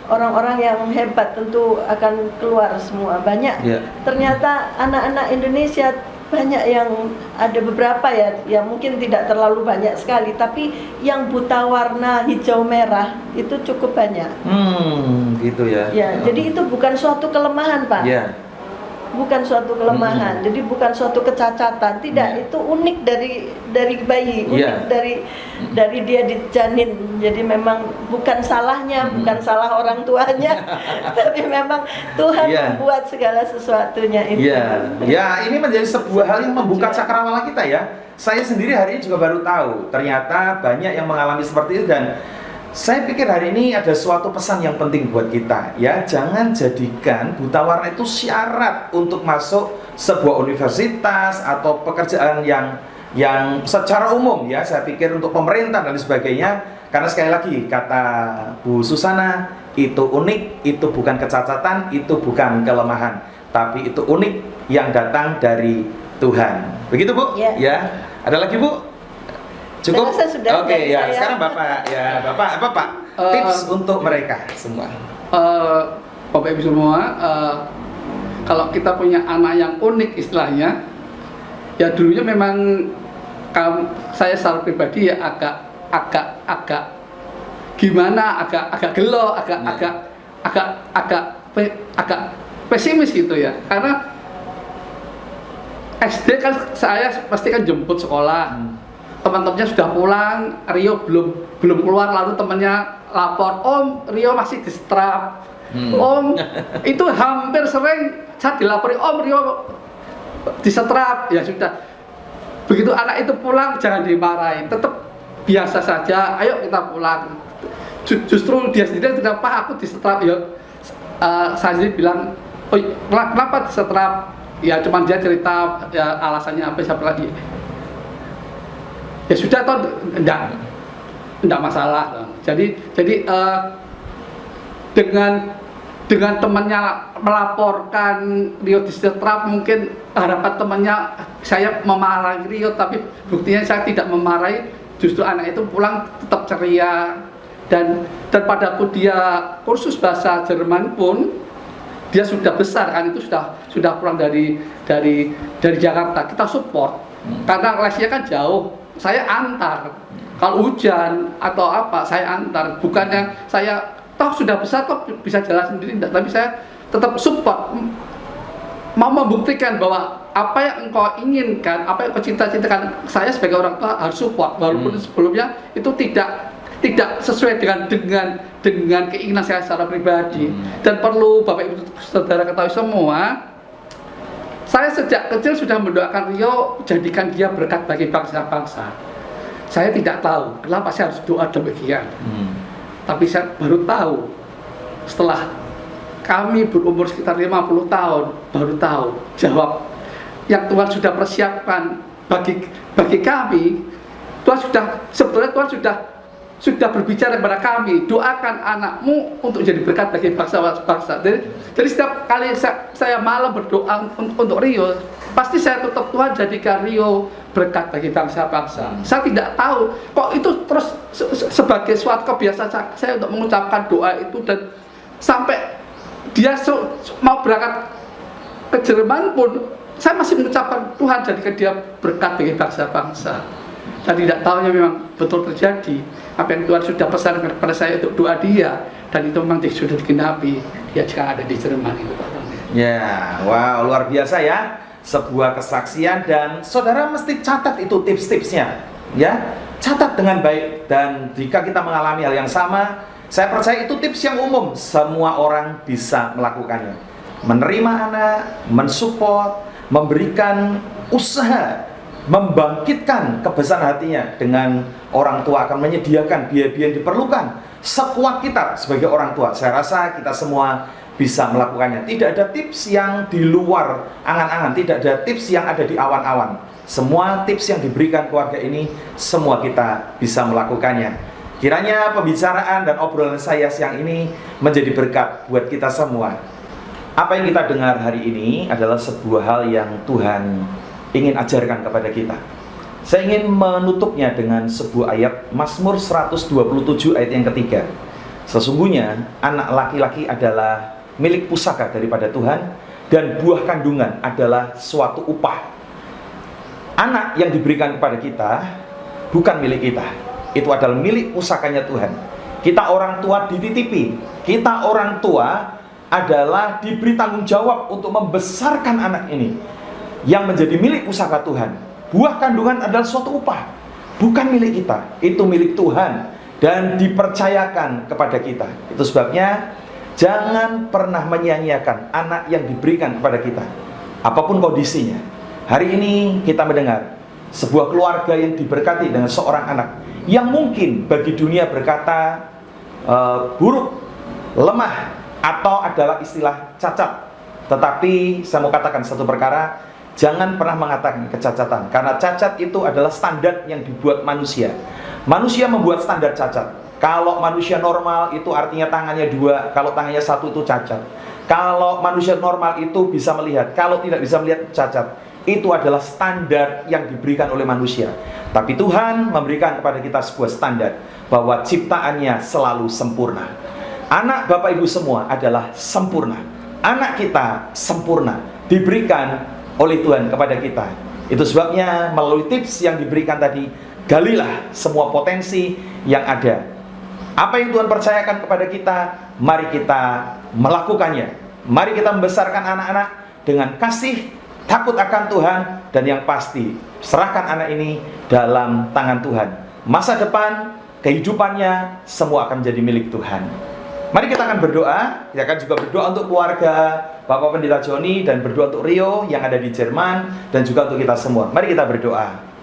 S3: Orang-orang yang hebat tentu akan keluar semua. Banyak ternyata anak-anak Indonesia banyak yang ada beberapa ya mungkin tidak terlalu banyak sekali, tapi yang buta warna hijau merah itu cukup banyak.
S1: Gitu ya.
S3: Ya, jadi itu bukan suatu kelemahan Pak. Bukan suatu kelemahan, jadi bukan suatu kecacatan, tidak, itu unik dari bayi, unik dari dia dijanin. Jadi memang bukan salahnya, bukan salah orang tuanya, tapi memang Tuhan membuat segala sesuatunya itu.
S1: Ya, ini menjadi sebuah hal yang membuka cakrawala kita ya. Saya sendiri hari ini juga baru tahu, ternyata banyak yang mengalami seperti itu, dan saya pikir hari ini ada suatu pesan yang penting buat kita ya. Jangan jadikan buta warna itu syarat untuk masuk sebuah universitas atau pekerjaan yang secara umum ya. Saya pikir untuk pemerintah dan sebagainya, karena sekali lagi kata Bu Susana, itu unik, itu bukan kecacatan, itu bukan kelemahan, tapi itu unik yang datang dari Tuhan. Begitu Bu? Ya. Ada lagi Bu? Cukup? Oke, ya. Sekarang Bapak, ya Bapak, apa Pak? Tips untuk mereka semua.
S2: Bapak Ibu semua, kalau kita punya anak yang unik istilahnya, ya dulunya memang saya secara pribadi ya agak gimana, agak gelo, agak pesimis gitu ya, karena SD kan saya pasti kan jemput sekolah. Teman-temannya sudah pulang, Rio belum keluar, lalu temannya lapor, Om Rio masih di strap. Om, itu hampir sering saya dilapori, Om Rio di strap. Ya sudah, begitu anak itu pulang jangan dimarahin, tetap biasa saja, ayo kita pulang. Justru dia sendiri tidak, Pak aku di strap ya. Saya sendiri bilang, oh kenapa di strap? Ya cuman dia cerita ya, alasannya apa, siapa lagi. Ya sudah, toh enggak masalah. Jadi dengan temannya melaporkan Rio disetrap, mungkin harapan temannya saya memarahi Rio, tapi buktinya saya tidak memarahi, justru anak itu pulang tetap ceria, dan padaku dia kursus bahasa Jerman pun dia sudah besar kan, itu sudah pulang dari Jakarta, kita support karena lesnya kan jauh. Saya antar, kalau hujan atau apa saya antar, bukannya saya toh sudah besar kok bisa jalan sendiri, enggak, tapi saya tetap support, mau membuktikan bahwa apa yang engkau inginkan, apa yang engkau cita-citakan, saya sebagai orang tua harus support, walaupun sebelumnya itu tidak sesuai dengan keinginan saya secara pribadi. Dan perlu Bapak Ibu Saudara ketahui semua, saya sejak kecil sudah mendoakan Rio, jadikan dia berkat bagi bangsa-bangsa. Saya tidak tahu kenapa saya harus doa demikian. Tapi saya baru tahu setelah kami berumur sekitar 50 tahun, baru tahu jawab yang Tuhan sudah persiapkan bagi kami, Tuhan sudah berbicara kepada kami, doakan anakmu untuk jadi berkat bagi bangsa-bangsa. Jadi setiap kali saya malam berdoa untuk Rio, pasti saya tutup, Tuhan jadikan Rio berkat bagi bangsa-bangsa. Saya tidak tahu kok itu terus sebagai suatu kebiasaan saya untuk mengucapkan doa itu, dan sampai dia mau berangkat ke Jerman pun saya masih mengucapkan, Tuhan jadikan dia berkat bagi bangsa-bangsa. Saya tidak tahunya memang betul terjadi apa yang Tuhan sudah pesan kepada saya untuk doa dia, dan itu memang sudah digenapi. Dia sekarang ada di Jerman itu, Pak.
S1: Ya, wow, luar biasa ya, sebuah kesaksian, dan saudara mesti catat itu tips-tipsnya, ya, catat dengan baik. Dan jika kita mengalami hal yang sama, saya percaya itu tips yang umum, semua orang bisa melakukannya. Menerima anak, mensupport, memberikan usaha, membangkitkan kebesaran hatinya dengan orang tua, akan menyediakan biaya-biaya yang diperlukan sekuat kita sebagai orang tua. Saya rasa kita semua bisa melakukannya. Tidak ada tips yang di luar angan-angan, tidak ada tips yang ada di awan-awan. Semua tips yang diberikan keluarga ini, semua kita bisa melakukannya. Kiranya pembicaraan dan obrolan saya siang ini menjadi berkat buat kita semua. Apa yang kita dengar hari ini adalah sebuah hal yang Tuhan ingin ajarkan kepada kita. Saya ingin menutupnya dengan sebuah ayat Mazmur 127 ayat yang ketiga. Sesungguhnya anak laki-laki adalah milik pusaka daripada Tuhan, dan buah kandungan adalah suatu upah. Anak yang diberikan kepada kita bukan milik kita, itu adalah milik pusakanya Tuhan. Kita orang tua dititipi, kita orang tua adalah diberi tanggung jawab untuk membesarkan anak ini yang menjadi milik pusaka Tuhan. Buah kandungan adalah suatu upah, bukan milik kita, itu milik Tuhan dan dipercayakan kepada kita. Itu sebabnya jangan pernah menyia-nyiakan anak yang diberikan kepada kita, apapun kondisinya. Hari ini kita mendengar sebuah keluarga yang diberkati dengan seorang anak yang mungkin bagi dunia berkata buruk, lemah, atau adalah istilah cacat. Tetapi saya mau katakan satu perkara, jangan pernah mengatakan kecacatan, karena cacat itu adalah standar yang dibuat manusia. Manusia membuat standar cacat. Kalau manusia normal itu artinya tangannya 2, kalau tangannya 1 itu cacat. Kalau manusia normal itu bisa melihat, kalau tidak bisa melihat cacat. Itu adalah standar yang diberikan oleh manusia. Tapi Tuhan memberikan kepada kita sebuah standar bahwa ciptaannya selalu sempurna. Anak Bapak Ibu semua adalah sempurna. Anak kita sempurna, diberikan oleh Tuhan kepada kita. Itu sebabnya melalui tips yang diberikan tadi, galilah semua potensi yang ada. Apa yang Tuhan percayakan kepada kita, mari kita melakukannya. Mari kita membesarkan anak-anak dengan kasih, takut akan Tuhan, dan yang pasti serahkan anak ini dalam tangan Tuhan. Masa depan, kehidupannya semua akan menjadi milik Tuhan. Mari kita akan berdoa. Kita akan juga berdoa untuk keluarga Bapak Pendeta Joni, dan berdoa untuk Rio yang ada di Jerman, dan juga untuk kita semua. Mari kita berdoa.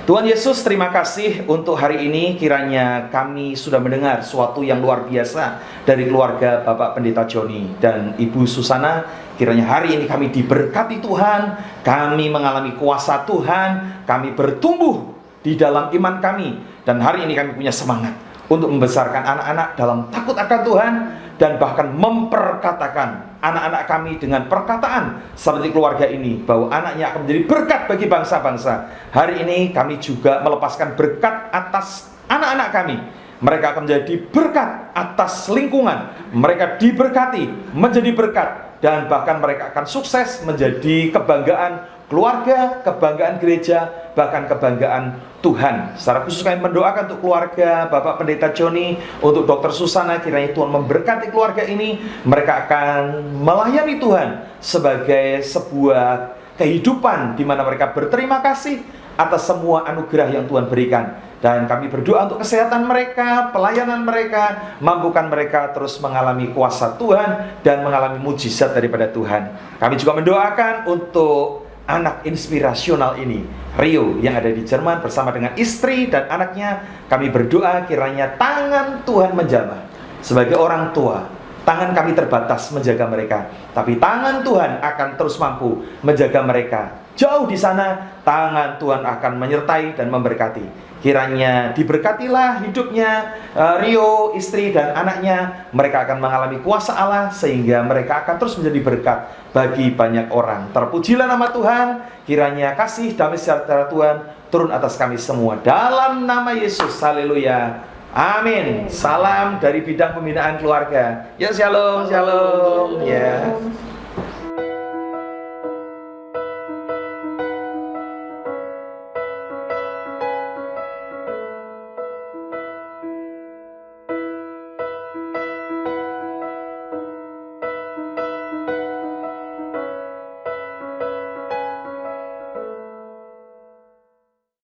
S1: Tuhan Yesus, terima kasih untuk hari ini. Kiranya kami sudah mendengar sesuatu yang luar biasa dari keluarga Bapak Pendeta Joni dan Ibu Susana. Kiranya hari ini kami diberkati Tuhan, kami mengalami kuasa Tuhan, kami bertumbuh di dalam iman kami, dan hari ini kami punya semangat untuk membesarkan anak-anak dalam takut akan Tuhan, dan bahkan memperkatakan anak-anak kami dengan perkataan seperti keluarga ini, bahwa anaknya akan menjadi berkat bagi bangsa-bangsa. Hari ini kami juga melepaskan berkat atas anak-anak kami. Mereka akan menjadi berkat atas lingkungan. Mereka diberkati menjadi berkat, dan bahkan mereka akan sukses menjadi kebanggaan keluarga, kebanggaan gereja, bahkan kebanggaan Tuhan. Secara khusus kami mendoakan untuk keluarga Bapak Pendeta Joni, untuk Dr. Susana, kiranya Tuhan memberkati keluarga ini. Mereka akan melayani Tuhan sebagai sebuah kehidupan di mana mereka berterima kasih atas semua anugerah yang Tuhan berikan. Dan kami berdoa untuk kesehatan mereka, pelayanan mereka, mampukan mereka terus mengalami kuasa Tuhan dan mengalami mujizat daripada Tuhan. Kami juga mendoakan untuk anak inspirasional ini, Rio, yang ada di Jerman bersama dengan istri dan anaknya. Kami berdoa kiranya tangan Tuhan menjamah sebagai orang tua. tangan kami terbatas menjaga mereka, tapi tangan Tuhan akan terus mampu menjaga mereka. Jauh di sana, tangan Tuhan akan menyertai dan memberkati. Kiranya diberkatilah hidupnya Rio, istri dan anaknya. Mereka akan mengalami kuasa Allah sehingga mereka akan terus menjadi berkat bagi banyak orang. Terpujilah nama Tuhan. Kiranya kasih damai sejahtera Tuhan turun atas kami semua dalam nama Yesus. Haleluya. Amin. Salam dari bidang pembinaan keluarga. Ya, shalom, shalom. Ya.